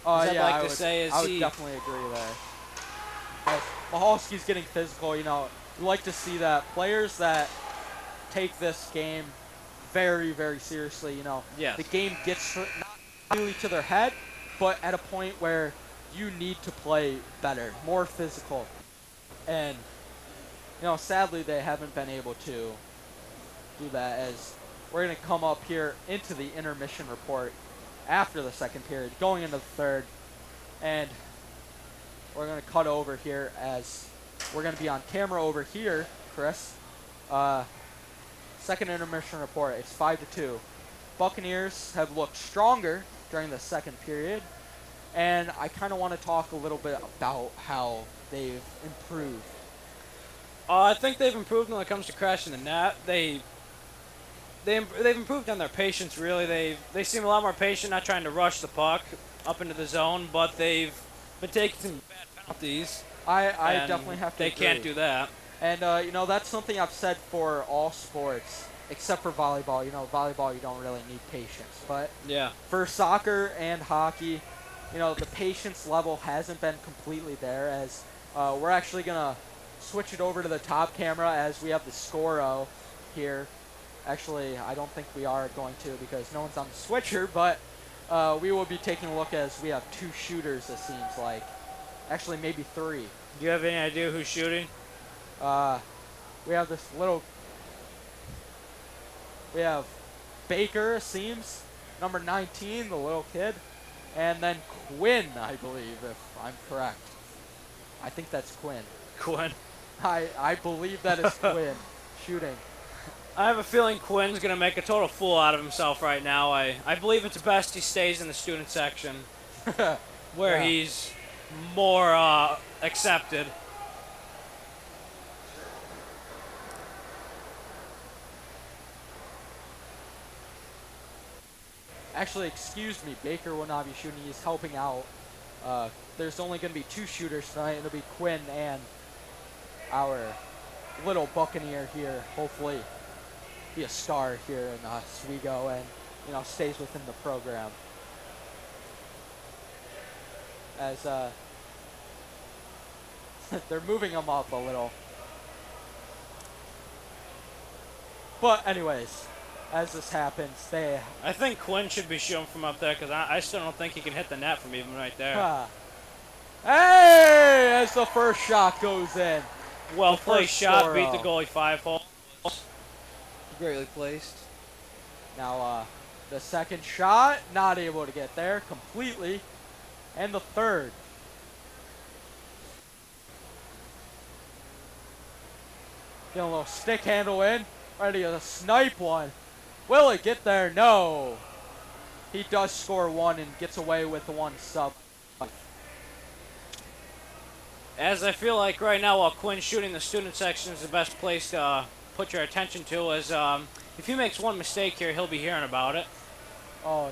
Speaker 1: I would definitely agree there. As Mahalski's getting physical, you like to see that. Players that take this game very, very seriously,
Speaker 2: Yes.
Speaker 1: The game gets not really to their head, but at a point where you need to play better, more physical. And, sadly they haven't been able to do that, as we're going to come up here into the intermission report after the second period, going into the third, and we're going to cut over here as we're going to be on camera over here, Chris. Second intermission report, it's 5-2. Buccaneers have looked stronger during the second period, and I kind of want to talk a little bit about how they've improved.
Speaker 2: I think they've improved when it comes to crashing the net. They've improved on their patience, really. They seem a lot more patient, not trying to rush the puck up into the zone, but they've been taking some bad penalties.
Speaker 1: I definitely have to
Speaker 2: They
Speaker 1: agree.
Speaker 2: can't do that.
Speaker 1: And, that's something I've said for all sports, except for volleyball. Volleyball, you don't really need patience. But for soccer and hockey, the patience level hasn't been completely there, as we're actually going to switch it over to the top camera as we have the score-o here. Actually, I don't think we are going to because no one's on the switcher, but we will be taking a look as we have 2 shooters, it seems like. Actually, maybe 3.
Speaker 2: Do you have any idea who's shooting?
Speaker 1: We have this little... We have Baker, it seems, number 19, the little kid, and then Quinn, I believe, if I'm correct. I think that's Quinn.
Speaker 2: Quinn.
Speaker 1: I believe that is Quinn shooting.
Speaker 2: I have a feeling Quinn's going to make a total fool out of himself right now. I believe it's best he stays in the student section where he's more accepted.
Speaker 1: Actually, excuse me, Baker will not be shooting. He's helping out There's only going to be 2 shooters tonight. It'll be Quinn and our little Buccaneer here. Hopefully be a star here in Oswego and, stays within the program. As they're moving him up a little. But anyways, as this happens,
Speaker 2: I think Quinn should be shooting from up there because I still don't think he can hit the net from even right there.
Speaker 1: Hey! As the first shot goes in.
Speaker 2: Well played shot, beat the goalie 5 hole.
Speaker 3: Greatly placed.
Speaker 1: Now, the second shot, not able to get there completely. And the third. Getting a little stick handle in. Ready to snipe one. Will it get there? No. He does score one and gets away with the 1 sub.
Speaker 2: As I feel like right now, while Quinn's shooting, the student section is the best place to put your attention to, as if he makes one mistake here, he'll be hearing about it.
Speaker 1: Oh,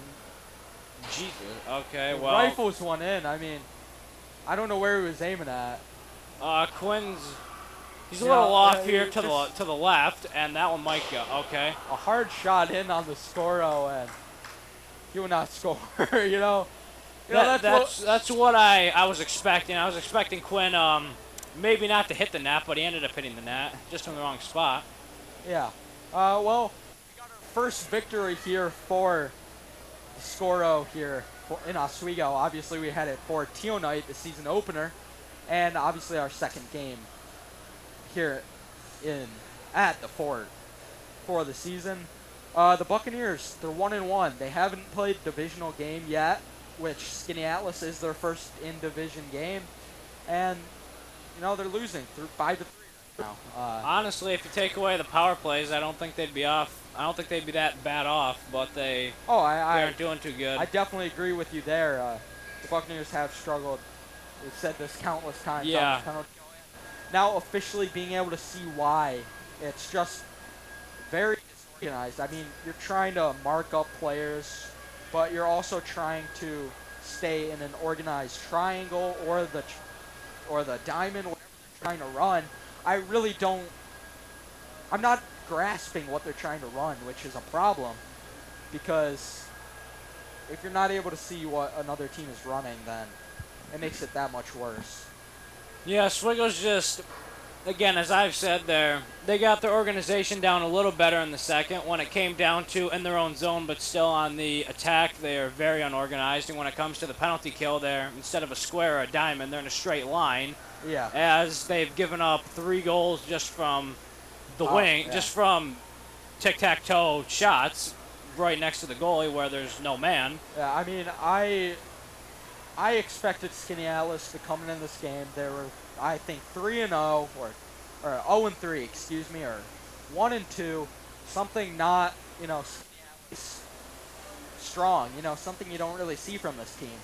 Speaker 2: Jesus. Okay, well.
Speaker 1: Rifles one in. I mean, I don't know where he was aiming at.
Speaker 2: Quinn's. He's a little off here to the left, and that one might go. Okay.
Speaker 1: A hard shot in on the Scoro, and he will not score.
Speaker 2: That's what I was expecting. I was expecting Quinn maybe not to hit the net, but he ended up hitting the net just in the wrong spot.
Speaker 1: Yeah. Well, we got our first victory here for the Scoro here in Oswego. Obviously, we had it for Teal Night, the season opener, and obviously our second game here at the Fort for the season. The Buccaneers, they're 1-1. They haven't played a divisional game yet, which Skaneateles is their first in-division game, and they're losing 5-3 now.
Speaker 2: Honestly, if you take away the power plays, I don't think they'd be off. I don't think they'd be that bad off, but they aren't doing too good.
Speaker 1: I definitely agree with you there. The Buccaneers have struggled. We've said this countless times.
Speaker 2: Yeah.
Speaker 1: Now officially being able to see why. It's just very disorganized. I mean, you're trying to mark up players, but you're also trying to stay in an organized triangle or the diamond, whatever they're trying to run. I'm not grasping what they're trying to run, which is a problem, because if you're not able to see what another team is running, then it makes it that much worse.
Speaker 2: Yeah, Oswego's just, again, as I've said there, they got their organization down a little better in the second when it came down to in their own zone, but still on the attack, they are very unorganized. And when it comes to the penalty kill, they're, instead of a square or a diamond, they're in a straight line.
Speaker 1: Yeah.
Speaker 2: As they've given up 3 goals just from the wing, just from tic-tac-toe shots right next to the goalie where there's no man.
Speaker 1: Yeah, I mean, I expected Skaneateles to come in this game. They were, I think, 3-0 or 0-3, excuse me, or 1-2, something not, strong, something you don't really see from this team.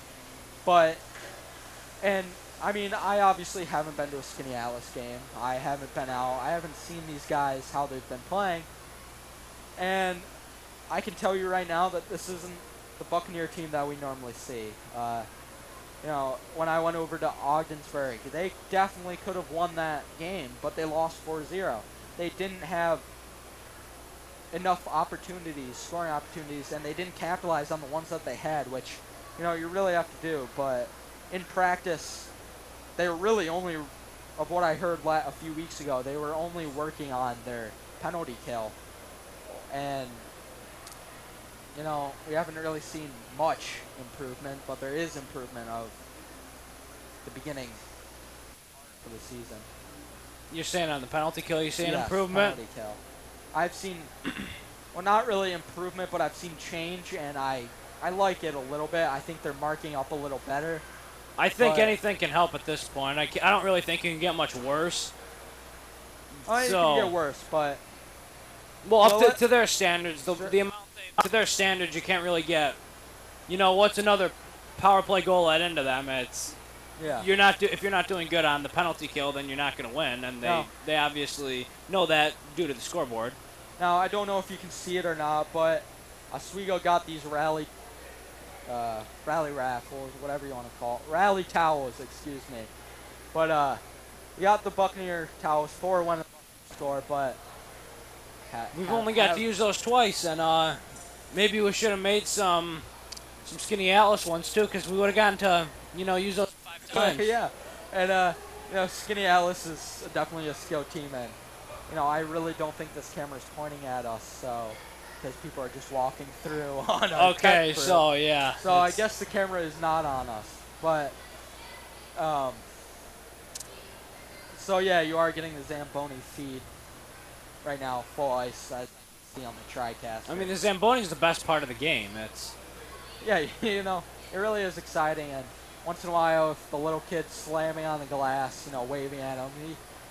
Speaker 1: But, and I mean, I obviously haven't been to a Skaneateles game. I haven't been out. I haven't seen these guys, how they've been playing. And I can tell you right now that this isn't the Buccaneer team that we normally see. When I went over to Ogdensburg, they definitely could have won that game, but they lost 4-0. They didn't have enough opportunities, scoring opportunities, and they didn't capitalize on the ones that they had, which, you really have to do. But in practice, they were really only, of what I heard a few weeks ago, they were only working on their penalty kill. And, we haven't really seen much improvement, but there is improvement of the beginning of the season.
Speaker 2: You're saying on the penalty kill, you're saying
Speaker 1: yes,
Speaker 2: improvement?
Speaker 1: Penalty kill. I've seen, well, not really improvement, but I've seen change, and I like it a little bit. I think they're marking up a little better.
Speaker 2: I think anything can help at this point. I don't really think it can get much worse.
Speaker 1: It can get worse, but...
Speaker 2: Well, up to their standards, the amount to their standards, you can't really get. What's another power play goal at into them? It's if you're not doing good on the penalty kill, then you're not going to win, and they obviously know that due to the scoreboard. Now,
Speaker 1: I don't know if you can see it or not, but Oswego got these rally rally raffles, whatever you want to call it. Rally towels, excuse me. But we got the Buccaneer towels, 4-1 in the score, but
Speaker 2: We've only got to use those twice, and maybe we should have made some Skaneateles ones too, because we would have gotten to use those 5 times.
Speaker 1: Yeah, and Skaneateles is definitely a skilled team, and I really don't think this camera's pointing at us, so because people are just walking through on our
Speaker 2: Okay,
Speaker 1: tech crew.
Speaker 2: so yeah.
Speaker 1: So I guess the camera is not on us, but so yeah, you are getting the Zamboni feed right now, full ice, as you see on the TriCast.
Speaker 2: I mean, the Zamboni's the best part of the game.
Speaker 1: Yeah, it really is exciting, and once in a while, if the little kid's slamming on the glass, waving at him,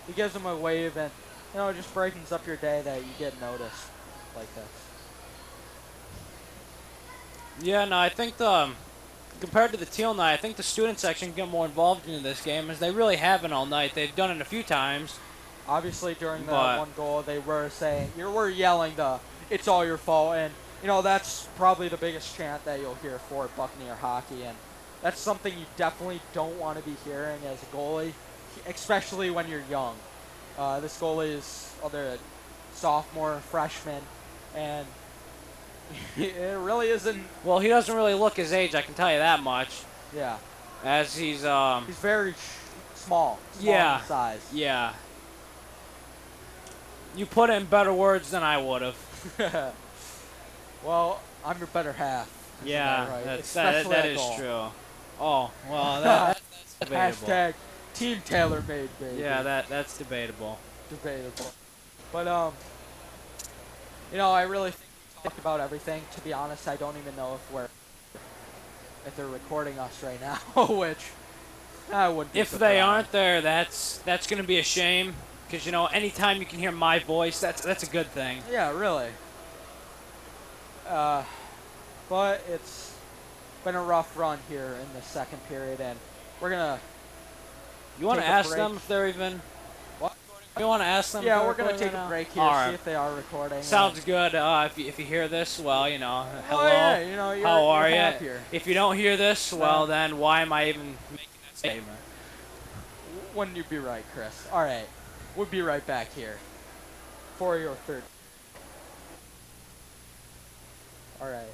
Speaker 1: he gives him a wave, and it just brightens up your day that you get noticed like this.
Speaker 2: Yeah, no, I think compared to the teal night, I think the student section get more involved in this game, as they really haven't all night. They've done it a few times.
Speaker 1: Obviously, during the one goal, they were saying, we're yelling "It's all your fault," and that's probably the biggest chant that you'll hear for Buccaneer hockey, and that's something you definitely don't want to be hearing as a goalie, especially when you're young. This goalie is either a sophomore, freshman, and it really isn't.
Speaker 2: Well, he doesn't really look his age, I can tell you that much.
Speaker 1: Yeah.
Speaker 2: As he's
Speaker 1: very small
Speaker 2: yeah,
Speaker 1: in size.
Speaker 2: Yeah. You put it in better words than I would have.
Speaker 1: Well, I'm your better half.
Speaker 2: Yeah,
Speaker 1: right?
Speaker 2: that is true. Oh, well, that's debatable.
Speaker 1: Hashtag Team Taylor made, baby.
Speaker 2: Yeah, that's debatable.
Speaker 1: Debatable. But I really think we talked about everything. To be honest, I don't even know if they're recording us right now, which I wouldn't be
Speaker 2: If
Speaker 1: surprised.
Speaker 2: they aren't there, that's going to be a shame, because anytime you can hear my voice, that's a good thing.
Speaker 1: Yeah, really. But it's been a rough run here in the second period, and we're gonna.
Speaker 2: You want to
Speaker 1: take a
Speaker 2: ask
Speaker 1: break.
Speaker 2: them if they're even?
Speaker 1: What?
Speaker 2: You want to ask them?
Speaker 1: Yeah,
Speaker 2: if
Speaker 1: we're
Speaker 2: they're
Speaker 1: gonna take
Speaker 2: recording
Speaker 1: a
Speaker 2: right
Speaker 1: break
Speaker 2: now?
Speaker 1: here,
Speaker 2: All
Speaker 1: see
Speaker 2: right.
Speaker 1: if they are recording.
Speaker 2: Sounds good. If you hear this, well, hello.
Speaker 1: Oh, yeah,
Speaker 2: How are
Speaker 1: you're
Speaker 2: you?
Speaker 1: happier.
Speaker 2: If you don't hear this, well, then why am I even making that statement?
Speaker 1: Wouldn't you be right, Chris? All right, we'll be right back here for your third. All right.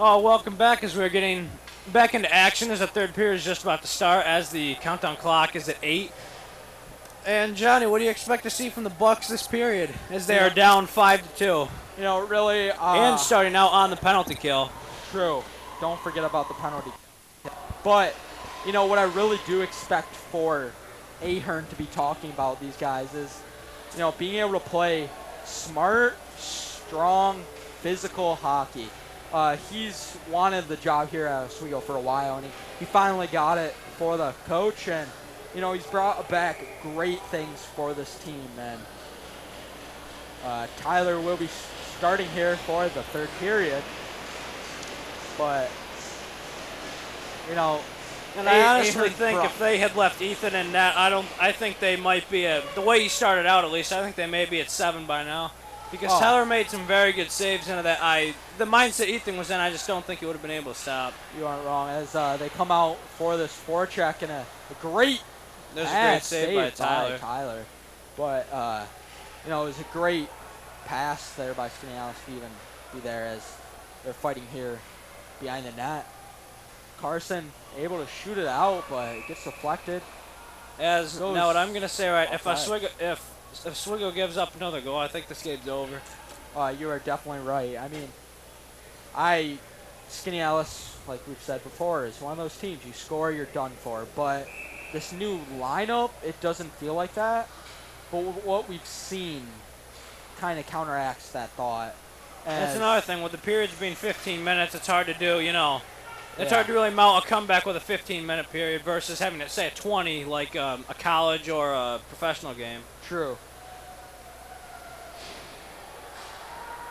Speaker 2: Oh, welcome back as we're getting back into action as the third period is just about to start as the countdown clock is at 8. And Johnny, what do you expect to see from the Bucks this period as they are down 5-2?
Speaker 1: You know, really.
Speaker 2: And starting out on the penalty kill.
Speaker 1: True. Don't forget about the penalty. But, you know, what I really do expect for Ahern to be talking about these guys is, you know, being able to play smart, strong, physical hockey. He's wanted the job here at Oswego for a while, and he finally got it for the coach, and, you know, he's brought back great things for this team. And Tyler will be starting here for the third period. But, you know,
Speaker 2: and I honestly think if they had left Ethan in net, I think they might be the way he started out at least, I think they may be at 7 by now. Because Tyler made some very good saves into that. The mindset Ethan was in, I just don't think he would have been able to stop.
Speaker 1: You aren't wrong. As they come out for this forecheck and a great
Speaker 2: save by
Speaker 1: Tyler. But, you know, it was a great pass there by Skaneateles to even be there as they're fighting here behind the net. Carson able to shoot it out, but it gets deflected.
Speaker 2: Now what I'm going to say, right, if Oswego gives up another goal, I think this game's over.
Speaker 1: You are definitely right. I mean, Skaneateles, like we've said before, is one of those teams. You score, you're done for. But this new lineup, it doesn't feel like that. But what we've seen kind of counteracts that thought.
Speaker 2: That's another thing. With the periods being 15 minutes, it's hard to do, you know. It's hard to really mount a comeback with a 15-minute period versus having to say a 20 like a college or a professional game.
Speaker 1: True.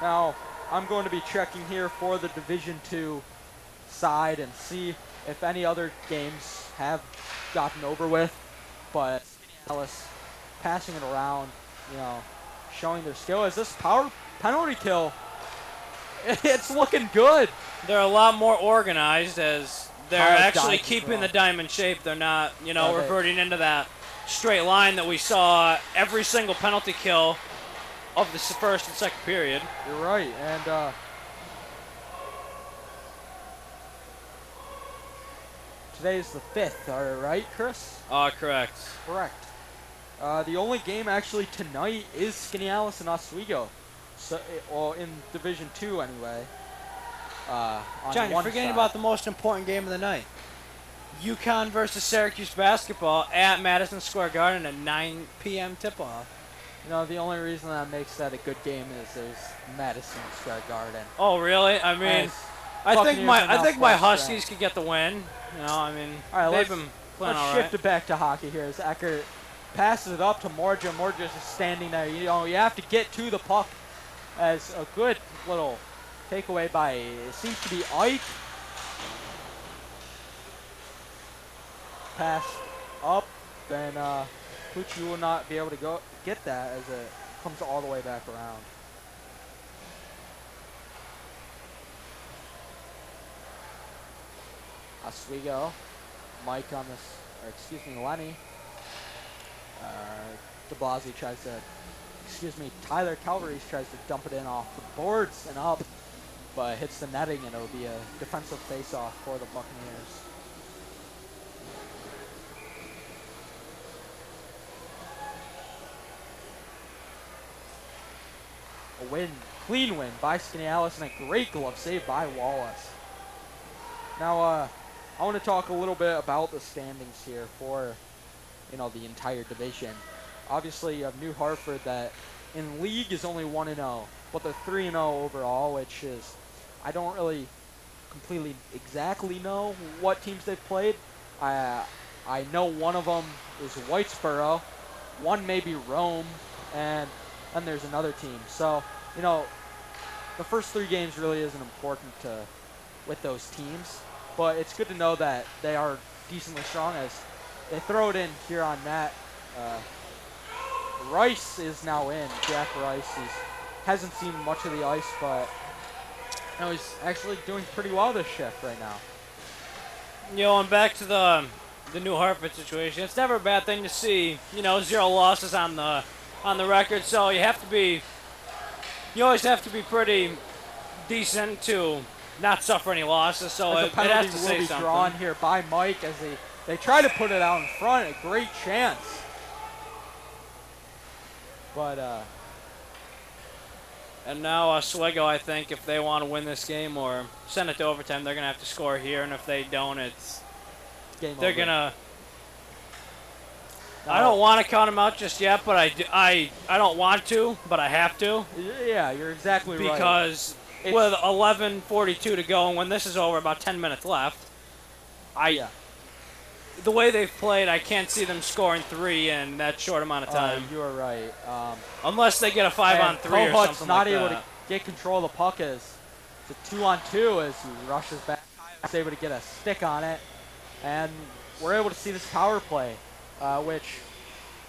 Speaker 1: Now, I'm going to be checking here for the Division II side and see if any other games have gotten over with. But Alice passing it around, you know, showing their skill. As this power penalty kill, it's looking good.
Speaker 2: They're a lot more organized as they're actually keeping the diamond shape. They're not, you know, reverting into that straight line that we saw every single penalty kill of the first and second period.
Speaker 1: You're right, and today's the 5th, right, Chris?
Speaker 2: Correct.
Speaker 1: Correct. The only game actually tonight is Skaneateles and Oswego, so, well, in Division II anyway.
Speaker 2: John, you're forgetting about the most important game of the night. UConn versus Syracuse basketball at Madison Square Garden at 9 p.m. tip-off.
Speaker 1: You know, the only reason that makes that a good game is there's Madison Square Garden.
Speaker 2: Oh, really? I mean, I think my Huskies could get the win. You know, I mean, they've been playing all right.
Speaker 1: Let's shift it back to hockey here as Eckert passes it up to Morja. Morja's just standing there. You know, you have to get to the puck as a good little takeaway by, it seems to be Ike. Pass up, then Pucci will not be able to get that as it comes all the way back around. Oswego, Mike on this, or excuse me, Lenny. De Blasi tries to, Tyler Calvaries tries to dump it in off the boards and up, but hits the netting, and it'll be a defensive face-off for the Buccaneers. A win, clean win by Skaneateles, and a great glove save by Wallace. Now, I want to talk a little bit about the standings here for, you know, the entire division. Obviously, you have New Hartford that in league is only 1-0, but they're 3-0 overall, which is, I don't really completely exactly know what teams they've played. I know one of them is Whitesboro, one may be Rome, and then there's another team. So, you know, the first 3 games really isn't important with those teams, but it's good to know that they are decently strong as they throw it in here on net. Rice is now in. Jack Rice hasn't seen much of the ice, but you know, he's actually doing pretty well this shift right now.
Speaker 2: You know, and back to the New Hartford situation, it's never a bad thing to see, you know, 0 losses on the record. So you always have to be pretty decent to not suffer any losses. So
Speaker 1: As
Speaker 2: it
Speaker 1: a penalty
Speaker 2: has to
Speaker 1: will
Speaker 2: say
Speaker 1: be
Speaker 2: something.
Speaker 1: drawn here by Mike as they try to put it out in front. A great chance. But,
Speaker 2: And now Oswego, I think, if they want to win this game or send it to overtime, they're going to have to score here. And if they don't,
Speaker 1: game
Speaker 2: they're
Speaker 1: over.
Speaker 2: going to...
Speaker 1: No.
Speaker 2: I don't want to count them out just yet, but I don't want to, but I have to.
Speaker 1: Yeah, you're exactly right.
Speaker 2: Because with 11:42 to go, and when this is over, about 10 minutes left, the way they've played, I can't see them scoring 3 in that short amount of time.
Speaker 1: You are right.
Speaker 2: Unless they get a 5-on-3 or
Speaker 1: Kohut's
Speaker 2: something
Speaker 1: not
Speaker 2: like
Speaker 1: able
Speaker 2: that.
Speaker 1: to get control of the puck as it's a 2-on-2 as he rushes back. He's able to get a stick on it. And we're able to see this power play, which,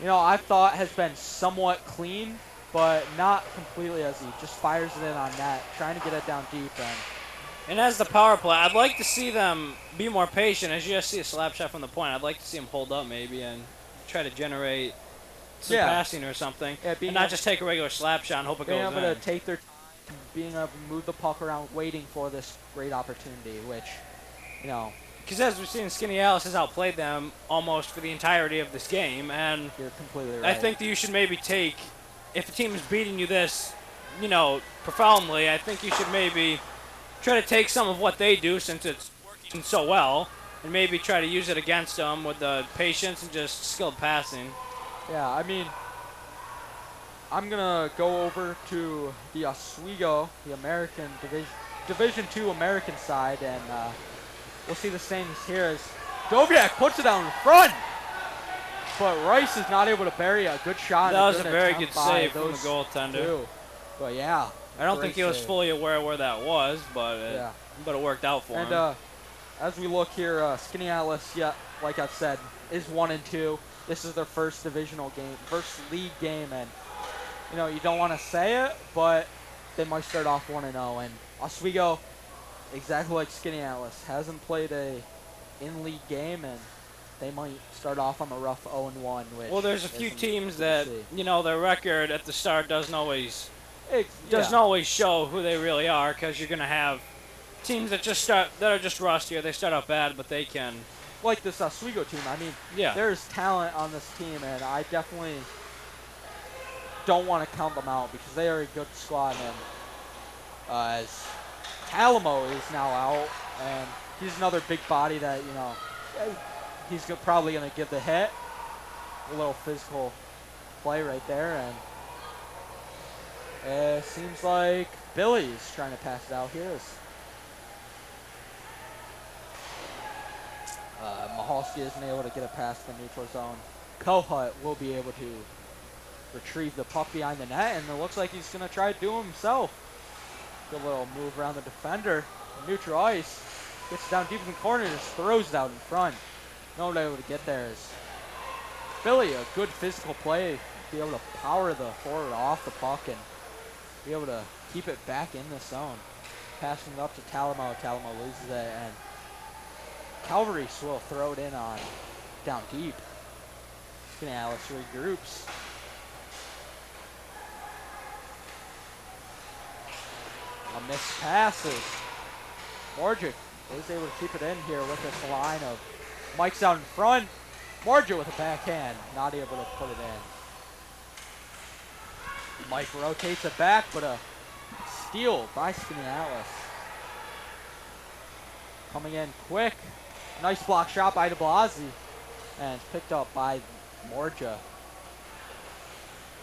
Speaker 1: you know, I thought has been somewhat clean, but not completely, as he just fires it in on net, trying to get it down deep.
Speaker 2: And as the power play, I'd like to see them be more patient. As you just see a slap shot from the point, I'd like to see them hold up maybe and try to generate some passing or something, and not just take a regular slap shot and hope it goes in.
Speaker 1: Being able to take their time, being able to move the puck around, waiting for this great opportunity, which, you know.
Speaker 2: Because as we've seen, Skaneateles has outplayed them almost for the entirety of this game, and
Speaker 1: you're completely right.
Speaker 2: I think that you should maybe take, if a team is beating you this, you know, profoundly, I think you should maybe try to take some of what they do since it's working so well, and maybe try to use it against them with the patience and just skilled passing.
Speaker 1: Yeah, I mean, I'm going to go over to the Oswego, the American Division II American side, and we'll see the same as here as Doviak puts it out in front. But Rice is not able to bury a good shot.
Speaker 2: That was a very good save from the goaltender.
Speaker 1: Two. But yeah.
Speaker 2: I don't think he was fully aware where that was, but it worked out for him.
Speaker 1: And as we look here, Skaneateles, like I said, is 1-2. This is their first divisional game, first league game, and you know you don't want to say it, but they might start off 1-0. And Oswego, exactly like Skaneateles, hasn't played a in-league game, and they might start off on a rough 0-1.
Speaker 2: Well, there's a few teams that you know their record at the start doesn't always show who they really are, because you're gonna have teams that are just rusty, or they start out bad, but they can.
Speaker 1: Like this Oswego team, I mean, there's talent on this team, and I definitely don't want to count them out because they are a good squad. And as Talamo is now out, and he's another big body that, you know, he's probably going to give the hit. A little physical play right there, and it seems like Billy's trying to pass it out here. Mahalski isn't able to get it past the neutral zone. Kohut will be able to retrieve the puck behind the net, and it looks like he's going to try to do it himself. Good little move around the defender. Neutral ice. Gets down deep in the corner and just throws it out in front. No one able to get there. Is Billy, a good physical play. Be able to power the forward off the puck and be able to keep it back in the zone. Passing it up to Talamo. Talamo loses it, and Calvary will throw it in on down deep. Skaneateles regroups. A missed passes. Morgic is able to keep it in here with this line of Mike's out in front. Morgic with a backhand, not able to put it in. Mike rotates it back, but a steal by Skaneateles. Coming in quick. Nice block shot by DeBlasi, and it's picked up by Morja.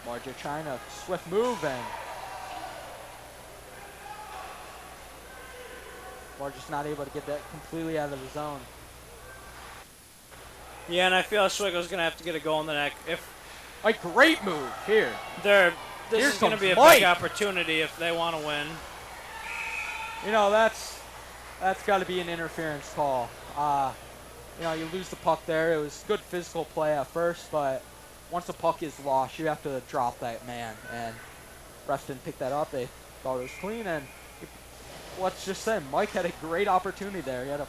Speaker 1: Morja trying to swift move, and Morja's not able to get that completely out of the zone.
Speaker 2: Yeah, and I feel Oswego's going to have to get a goal in the neck.
Speaker 1: A great move here.
Speaker 2: This is going to be a big opportunity if they want to win.
Speaker 1: You know, that's got to be an interference call. You know, you lose the puck there. It was good physical play at first, but once the puck is lost, you have to drop that man. And refs didn't pick that up. They thought it was clean. And let's just say Mike had a great opportunity there. He had a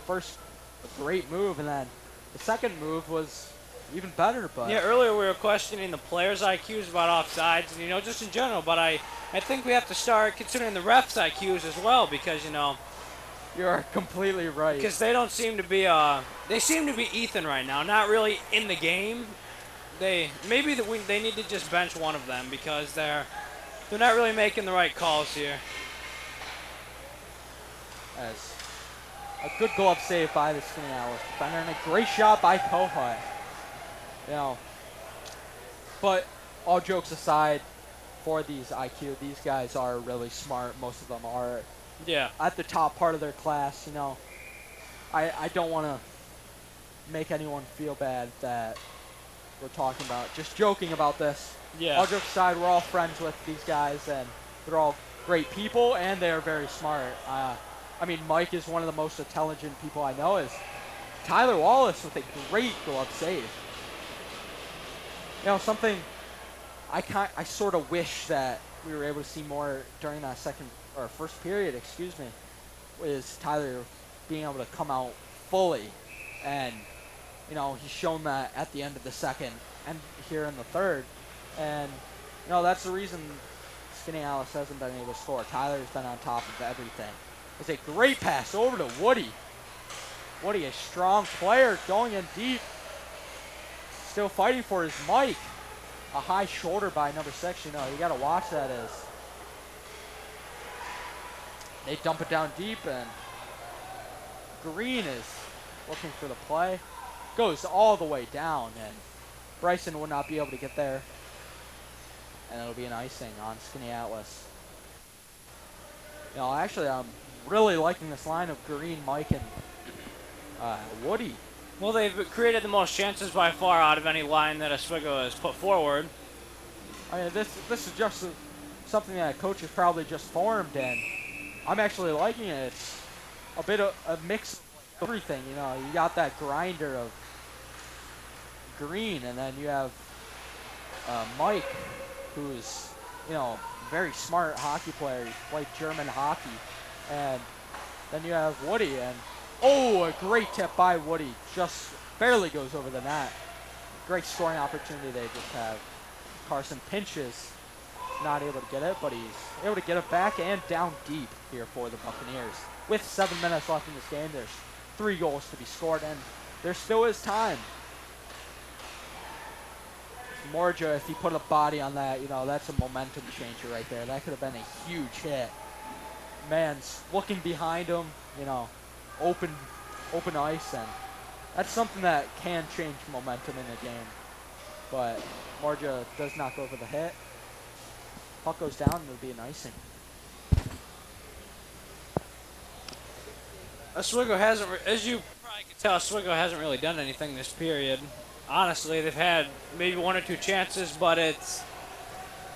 Speaker 1: great move, and then the second move was even better. But
Speaker 2: yeah, earlier we were questioning the players' IQs about offsides, and, you know, just in general. But I think we have to start considering the refs' IQs as well, because, you know,
Speaker 1: You're completely right.
Speaker 2: Because they don't seem to be they seem to be Ethan right now, not really in the game. They need to just bench one of them because they're not really making the right calls here.
Speaker 1: As a good glove save by the Skaneateles defender and a great shot by Kohut. You know, but all jokes aside, for these IQ, these guys are really smart. Most of them are at the top part of their class. You know, I don't want to make anyone feel bad that we're talking about, just joking about this.
Speaker 2: Yeah.
Speaker 1: All jokes aside, we're all friends with these guys, and they're all great people, and they're very smart. I mean, Mike is one of the most intelligent people I know. Is Tyler Wallace with a great glove save. You know, something I sort of wish that we were able to see more during that first period, excuse me, is Tyler being able to come out fully. And, you know, he's shown that at the end of the second and here in the third. And, you know, that's the reason Skaneateles hasn't been able to score. Tyler's been on top of everything. It's a great pass over to Woody. Woody, a strong player, going in deep. Still fighting for his mic. A high shoulder by number 6. You know, you got to watch that as they dump it down deep, and Green is looking for the play. Goes all the way down, and Bryson would not be able to get there. And it'll be an icing on Skaneateles. You know, actually, I'm really liking this line of Green, Mike, and Woody.
Speaker 2: Well, they've created the most chances by far out of any line that Oswego has put forward.
Speaker 1: I mean, this is just something that coach has probably just formed, and I'm actually liking it. It's a bit of a mix of everything. You know, you got that grinder of Green, and then you have Mike, who's, you know, very smart hockey player. He played German hockey, and then you have Woody, and oh, a great tip by Woody. Just barely goes over the net. Great scoring opportunity they just have. Carson pinches, not able to get it, but he's able to get it back and down deep here for the Buccaneers. With 7 minutes left in this game, there's 3 goals to be scored, and there still is time. Morja, if he put a body on that, you know, that's a momentum changer right there. That could have been a huge hit. Man's looking behind him, you know, open ice, and that's something that can change momentum in a game. But Morja does not go for the hit. Puck goes down, and it'll be an icing.
Speaker 2: Oswego hasn't, as you probably can tell, Oswego hasn't really done anything this period. Honestly, they've had maybe 1 or 2 chances, but it's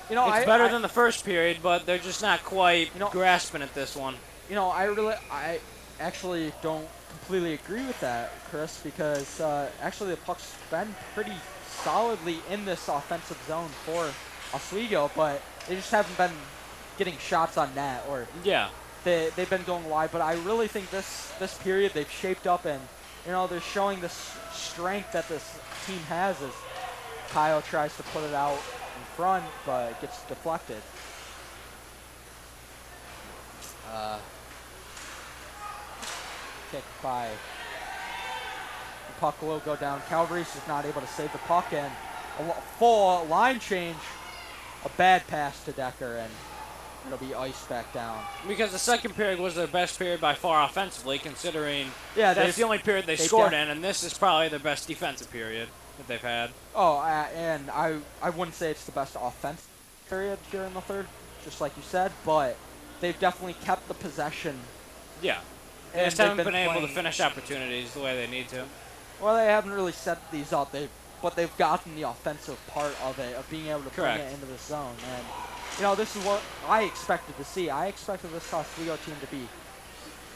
Speaker 2: better than the first period, but they're just not quite grasping at this one.
Speaker 1: You know, I actually don't completely agree with that, Chris, because actually the puck's been pretty solidly in this offensive zone for Oswego, but they just haven't been getting shots on net, or they've been going wide. But I really think this period they've shaped up, and you know, they're showing this strength that this team has as Kyle tries to put it out in front, but it gets deflected. Kick by the puck will go down. Calvarese is not able to save the puck, and a full line change. A bad pass to Decker, and it'll be iced back down.
Speaker 2: Because the second period was their best period by far offensively, considering that's the only period they scored in, and this is probably their best defensive period that they've had.
Speaker 1: Oh, and I wouldn't say it's the best offensive period here in the third, just like you said, but they've definitely kept the possession.
Speaker 2: Yeah. They just haven't been able to finish opportunities the way they need to.
Speaker 1: Well, they haven't really set these up, but they've gotten the offensive part of it, of being able to bring it into the zone. And, you know, this is what I expected to see. I expected this Oswego team to be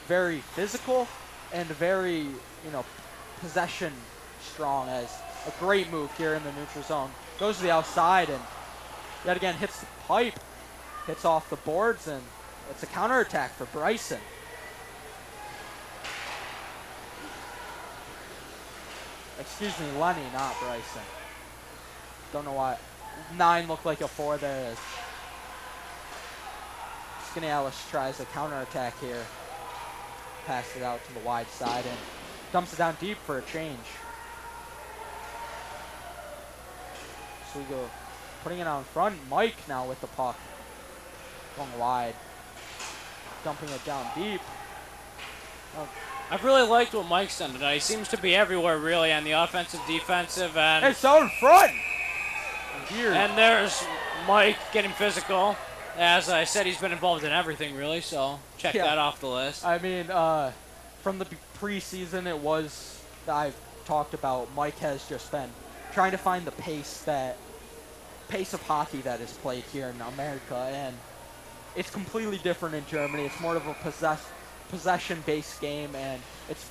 Speaker 1: very physical and very, you know, possession strong, as a great move here in the neutral zone. Goes to the outside and yet again hits the pipe, hits off the boards, and it's a counterattack for Bryson. Excuse me, Lenny, not Bryson. Don't know why. 9 looked like a 4 there. As Skaneateles tries a counterattack here. passes it out to the wide side and dumps it down deep for a change. Oswego putting it out in front. Mike now with the puck. Going wide. Dumping it down deep. Oh.
Speaker 2: I've really liked what Mike's done tonight. He seems to be everywhere, really, on the offensive, defensive, and...
Speaker 1: It's out in front! Here.
Speaker 2: And there's Mike getting physical. As I said, he's been involved in everything, really, so check that off the list.
Speaker 1: I mean, from the preseason, it was, I've talked about, Mike has just been trying to find the pace of hockey that is played here in America, and it's completely different in Germany. It's more of a possession-based game, and it's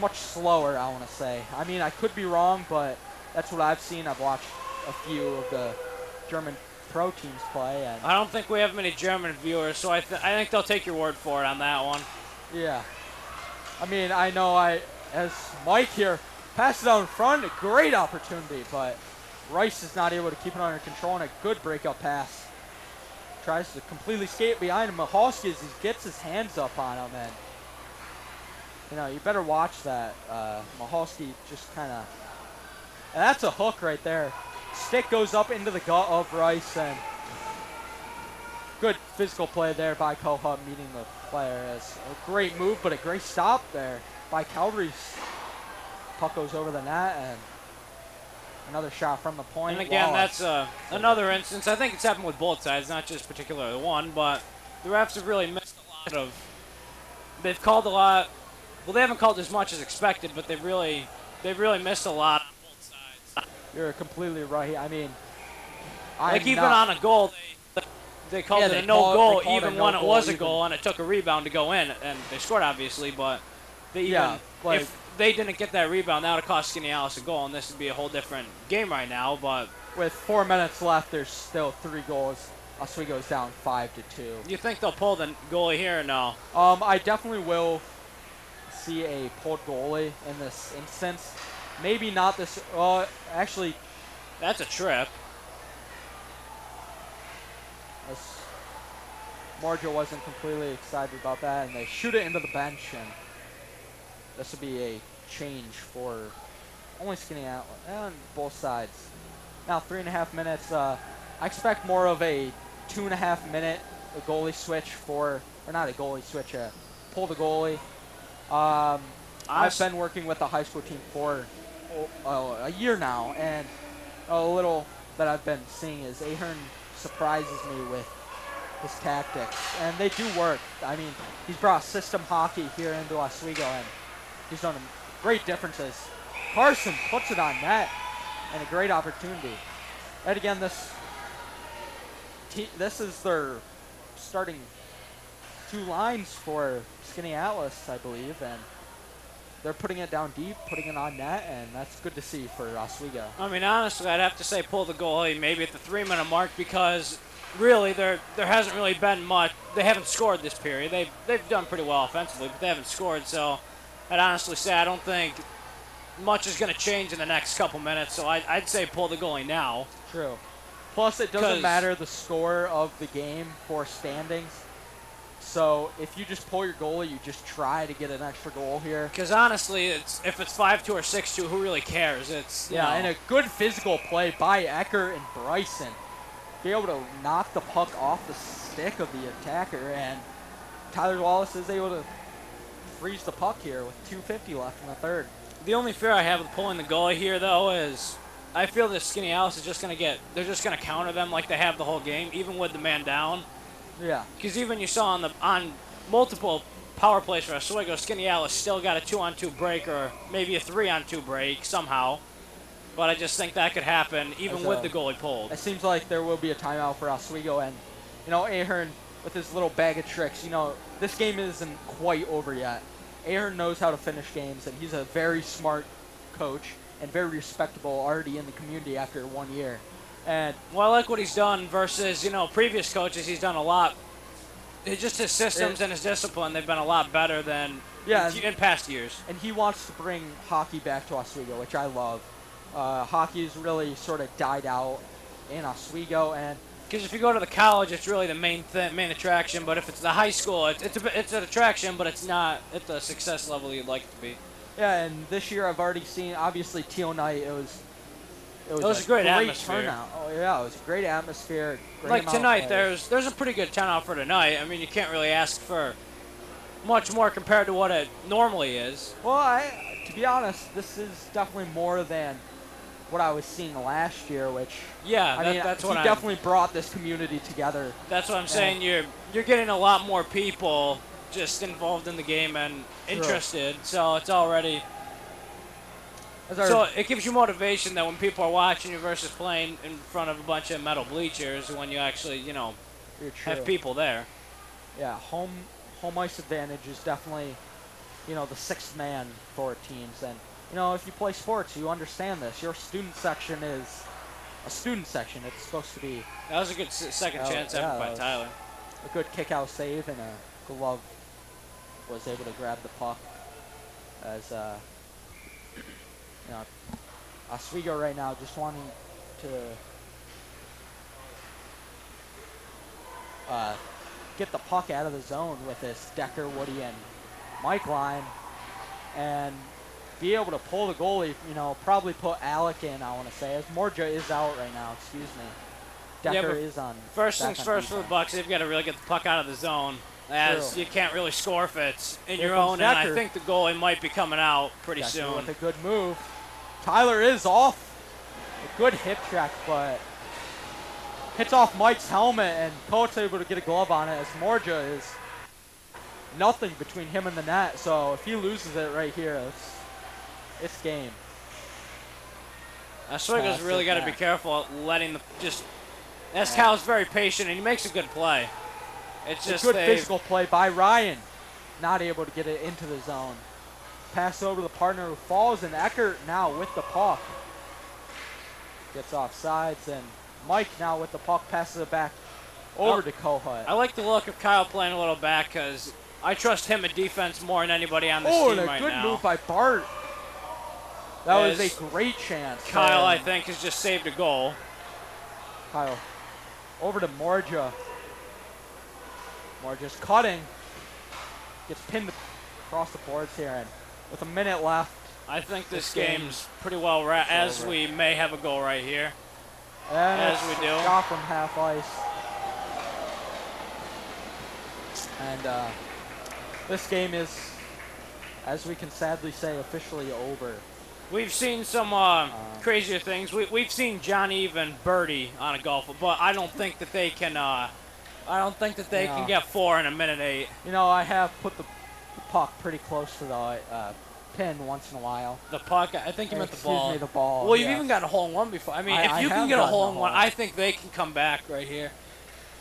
Speaker 1: much slower, I want to say. I mean, I could be wrong, but that's what I've seen. I've watched a few of the German pro teams play, and
Speaker 2: I don't think we have many German viewers, so I think they'll take your word for it on that one.
Speaker 1: Yeah. I mean, I know as Mike here passes out in front, a great opportunity, but Rice is not able to keep it under control, and a good breakout pass. Tries to completely skate behind him. Michalski, as he gets his hands up on him, and you better watch that. Michalski just kind of, and that's a hook right there. Stick goes up into the gut of Rice, and good physical play there by Kohut meeting the player. As a great move, but a great stop there by Calgary's. Puck goes over the net, and another shot from the point.
Speaker 2: And again,
Speaker 1: Wallace.
Speaker 2: that's another instance. I think it's happened with both sides, not just particularly one, but the refs have really missed a lot of. They've called a lot. Well, they haven't called as much as expected, but they've really missed a lot on both sides.
Speaker 1: You're completely right. I mean,
Speaker 2: even on a goal, they called it a no goal, even when it was a goal, and it took a rebound to go in, and they scored obviously, but if they didn't get that rebound, that would have cost Skaneateles a goal, and this would be a whole different game right now. But
Speaker 1: with 4 minutes left, there's still 3 goals. Oswego's down 5-2.
Speaker 2: You think they'll pull the goalie here or no?
Speaker 1: I definitely will see a pulled goalie in this instance. Maybe not this. Actually,
Speaker 2: that's a trip.
Speaker 1: Marjo wasn't completely excited about that, and they shoot it into the bench, and this will be a change for only Skaneateles on both sides. Now 3.5 minutes. I expect more of a 2.5 minute goalie switch or not a goalie switch, pull the goalie. I've been working with the high school team for a year now, and a little that I've been seeing is Ahern surprises me with his tactics, and they do work. I mean, he's brought system hockey here into Oswego, and he's done great differences. Carson puts it on net, and a great opportunity. And again, this is their starting 2 lines for Skaneateles, I believe, and they're putting it down deep, putting it on net, and that's good to see for Oswego.
Speaker 2: I mean, honestly, I'd have to say pull the goalie maybe at the 3-minute mark, because really there hasn't really been much. They haven't scored this period. They've done pretty well offensively, but they haven't scored. So I'd honestly say I don't think much is going to change in the next couple minutes. So I'd say pull the goalie now.
Speaker 1: True. Plus, it doesn't matter the score of the game for standings. So if you just pull your goalie, you just try to get an extra goal here.
Speaker 2: Because honestly, if it's 5-2 or 6-2, who really cares?
Speaker 1: And a good physical play by Ecker and Bryson. Be able to knock the puck off the stick of the attacker, and Tyler Wallace is able to freeze the puck here with 2:50 left in the third.
Speaker 2: The only fear I have with pulling the goalie here, though, is I feel that Skaneateles is just going to they're just going to counter them like they have the whole game, even with the man down.
Speaker 1: Yeah.
Speaker 2: Because even you saw on multiple power plays for Oswego, Skaneateles still got a 2-on-2 break, or maybe a 3-on-2 break somehow. But I just think that could happen even with the goalie pulled.
Speaker 1: It seems like there will be a timeout for Oswego, and Ahern with his little bag of tricks. This game isn't quite over yet. Ahern knows how to finish games, and he's a very smart coach and very respectable already in the community after 1 year. And
Speaker 2: well, I like what he's done versus previous coaches. He's done a lot. It's just his systems and his discipline. They've been a lot better than in past years.
Speaker 1: And he wants to bring hockey back to Oswego, which I love. Hockey's really sort of died out in Oswego, and
Speaker 2: Because if you go to the college, it's really the main attraction. But if it's the high school, it's an attraction, but it's not at the success level you'd like it to be.
Speaker 1: Yeah, and this year I've already seen, obviously, Teal Night, it was
Speaker 2: a great atmosphere.
Speaker 1: Turnout. Oh, yeah, it was a great atmosphere. Great
Speaker 2: Like
Speaker 1: amount of
Speaker 2: tonight,
Speaker 1: players.
Speaker 2: there's a pretty good turnout for tonight. I mean, you can't really ask for much more compared to what it normally is.
Speaker 1: Well, to be honest, this is definitely more than what I was seeing last year, which
Speaker 2: Yeah,
Speaker 1: I mean,
Speaker 2: that's
Speaker 1: he
Speaker 2: what
Speaker 1: definitely brought this community together.
Speaker 2: That's what I'm saying. You're getting a lot more people just involved in the game and interested. So it's already. So it gives you motivation that when people are watching you versus playing in front of a bunch of metal bleachers, when you actually, have people there.
Speaker 1: Yeah, home ice advantage is definitely, the sixth man for teams. And, if you play sports, you understand this. Your student section is a student section. It's supposed to be.
Speaker 2: That was a good second chance effort by Tyler.
Speaker 1: A good kick-out save, and a glove was able to grab the puck as, Oswego right now just wanting to get the puck out of the zone with this Decker, Woody, and Mike line, and be able to pull the goalie, probably put Alec in, I want to say, as Morja is out right now, excuse me. Decker is on.
Speaker 2: First things first for the Bucks, they've got to really get the puck out of the zone, as you can't really score if it's in your own, and I think the goalie might be coming out pretty soon.
Speaker 1: With a good move. Tyler is off. A good hip check, but hits off Mike's helmet, and Coates able to get a glove on it as Morja is nothing between him and the net. So if he loses it right here, it's game.
Speaker 2: Oswego's really got to be careful letting Cal's very patient, and he makes a good play. It's just
Speaker 1: a good physical play by Ryan. Not able to get it into the zone. Pass over to the partner who falls, and Eckert now with the puck. Gets off sides, and Mike now with the puck passes it back over to Kohut.
Speaker 2: I like the look of Kyle playing a little back because I trust him in defense more than anybody on this team right now.
Speaker 1: Oh, and a good move by Bart. That was a great chance.
Speaker 2: Kyle, I think, has just saved a goal.
Speaker 1: Kyle over to Morja. Morja's cutting. Gets pinned across the boards here, and with a minute left.
Speaker 2: I think this game's pretty well as we may have a goal right here.
Speaker 1: And
Speaker 2: as we do.
Speaker 1: Shot from half ice. And this game is, as we can sadly say, officially over.
Speaker 2: We've seen some crazier things. We've seen John Even birdie on a golf, but I don't think that they can. I don't think that they can get 4 in a minute 8.
Speaker 1: I have put the puck pretty close to the pin once in a while.
Speaker 2: The puck? I think you meant the ball.
Speaker 1: Excuse me, the ball.
Speaker 2: Well, you've even got a hole-in-one before. I mean, if you can get a hole-in-one, I think they can come back right here.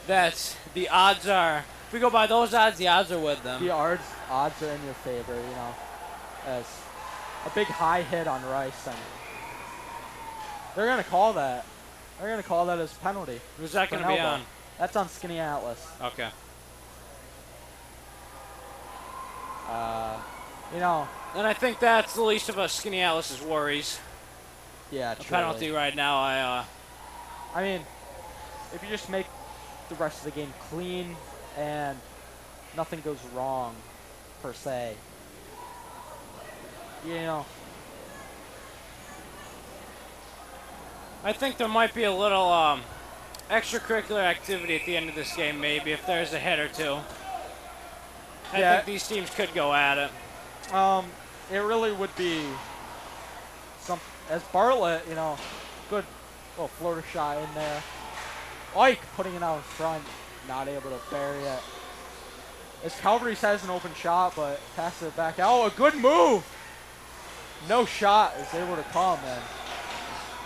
Speaker 2: That's the odds are. If we go by those odds, the odds are with them.
Speaker 1: The odds are in your favor, as a big high hit on Rice, and they're gonna call that. They're gonna call that as a penalty.
Speaker 2: Who's that gonna be on?
Speaker 1: That's on Skaneateles.
Speaker 2: Okay. And I think that's the least of us Skaneateles' worries.
Speaker 1: Yeah,
Speaker 2: a penalty right now.
Speaker 1: I mean, if you just make the rest of the game clean and nothing goes wrong, per se,
Speaker 2: I think there might be a little extracurricular activity at the end of this game, maybe, if there's a hit or two. I think these teams could go at it.
Speaker 1: It really would be as Bartlett, good little floater shot in there. Ike putting it out in front, not able to bury it. As Calvary's has an open shot, but passes it back out. Oh, a good move! No shot is able to come,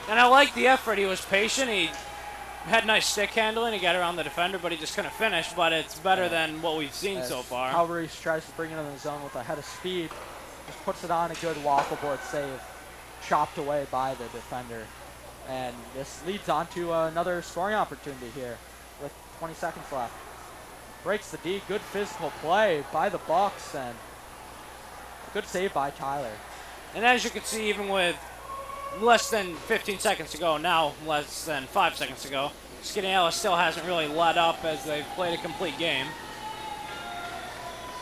Speaker 2: and I like the effort. He was patient. He had nice stick handling. He got around the defender, but he just couldn't finish. But it's better than what we've seen so far.
Speaker 1: Calvary tries to bring it in the zone with a head of speed. Just puts it on a good waffle board save. Chopped away by the defender. And this leads on to another scoring opportunity here with 20 seconds left. Breaks the D. Good physical play by the Bucks, and a good save by Tyler.
Speaker 2: And as you can see, even with less than 15 seconds to go, now less than 5 seconds to go, Skaneateles still hasn't really let up as they've played a complete game.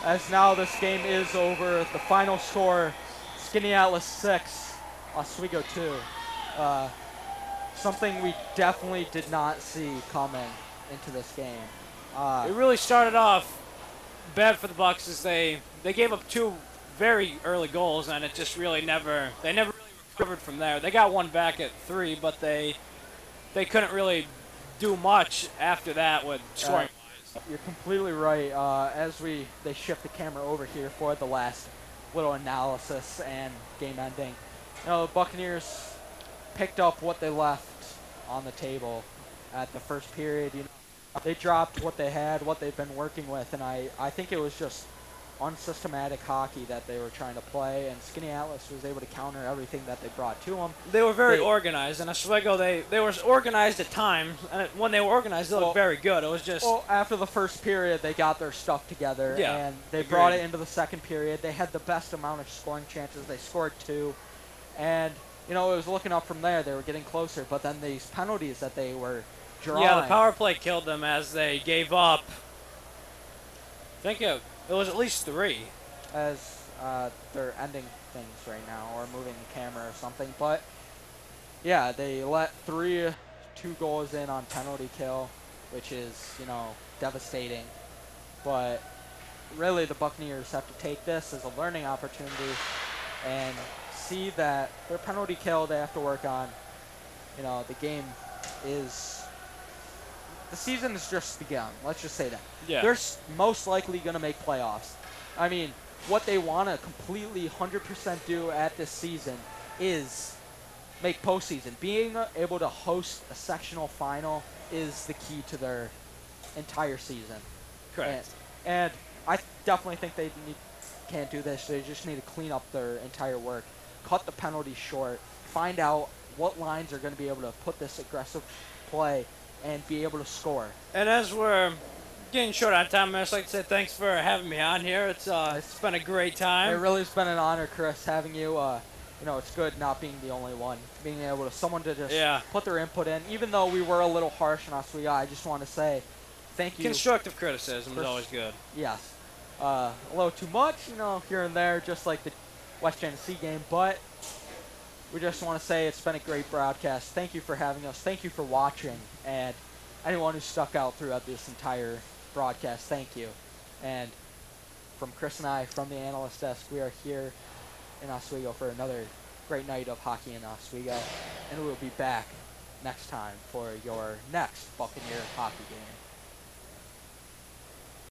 Speaker 1: As now this game is over, the final score, Skaneateles 6, Oswego 2. Something we definitely did not see coming into this game.
Speaker 2: It really started off bad for the Bucks as they gave up 2 very early goals, and it just really they never really recovered from there. They got one back at 3, but they couldn't really do much after that with scoring.
Speaker 1: You're completely right. As they shift the camera over here for the last little analysis and game ending, the Buccaneers picked up what they left on the table at the first period. They dropped what they had, what they've been working with, and I think it was just unsystematic hockey that they were trying to play, and Skaneateles was able to counter everything that they brought to them.
Speaker 2: They were very organized, and Oswego, they were organized at times, and when they were organized, they looked very good. It was just...
Speaker 1: Well, after the first period, they got their stuff together, and they brought it into the second period. They had the best amount of scoring chances. They scored 2, and, it was looking up from there. They were getting closer, but then these penalties that they were drawing...
Speaker 2: Yeah, the power play killed them as they gave up, I think it was at least 3.
Speaker 1: As they're ending things right now, or moving the camera or something. But, yeah, they let 2 goals in on penalty kill, which is, devastating. But really the Buccaneers have to take this as a learning opportunity and see that their penalty kill they have to work on. The game is... The season has just begun. Let's just say that.
Speaker 2: Yeah.
Speaker 1: They're most likely going to make playoffs. I mean, what they want to completely 100% do at this season is make postseason. Being able to host a sectional final is the key to their entire season.
Speaker 2: Correct.
Speaker 1: And I definitely think they can't do this. They just need to clean up their entire work, cut the penalties short, find out what lines are going to be able to put this aggressive play and be able to score.
Speaker 2: And as we're getting short on time, I'd just like to say thanks for having me on here. It's been a great time.
Speaker 1: It really has been an honor, Chris, having you. It's good not being the only one, being able to someone to just put their input in. Even though we were a little harsh on Oswego, I just want to say thank you.
Speaker 2: Constructive criticism is always good.
Speaker 1: Yes. A little too much, here and there, just like the West Genesee game, but we just want to say it's been a great broadcast. Thank you for having us. Thank you for watching. And anyone who stuck out throughout this entire broadcast, thank you. And from Chris and I, from the analyst desk, we are here in Oswego for another great night of hockey in Oswego. And we will be back next time for your next Buccaneer hockey game.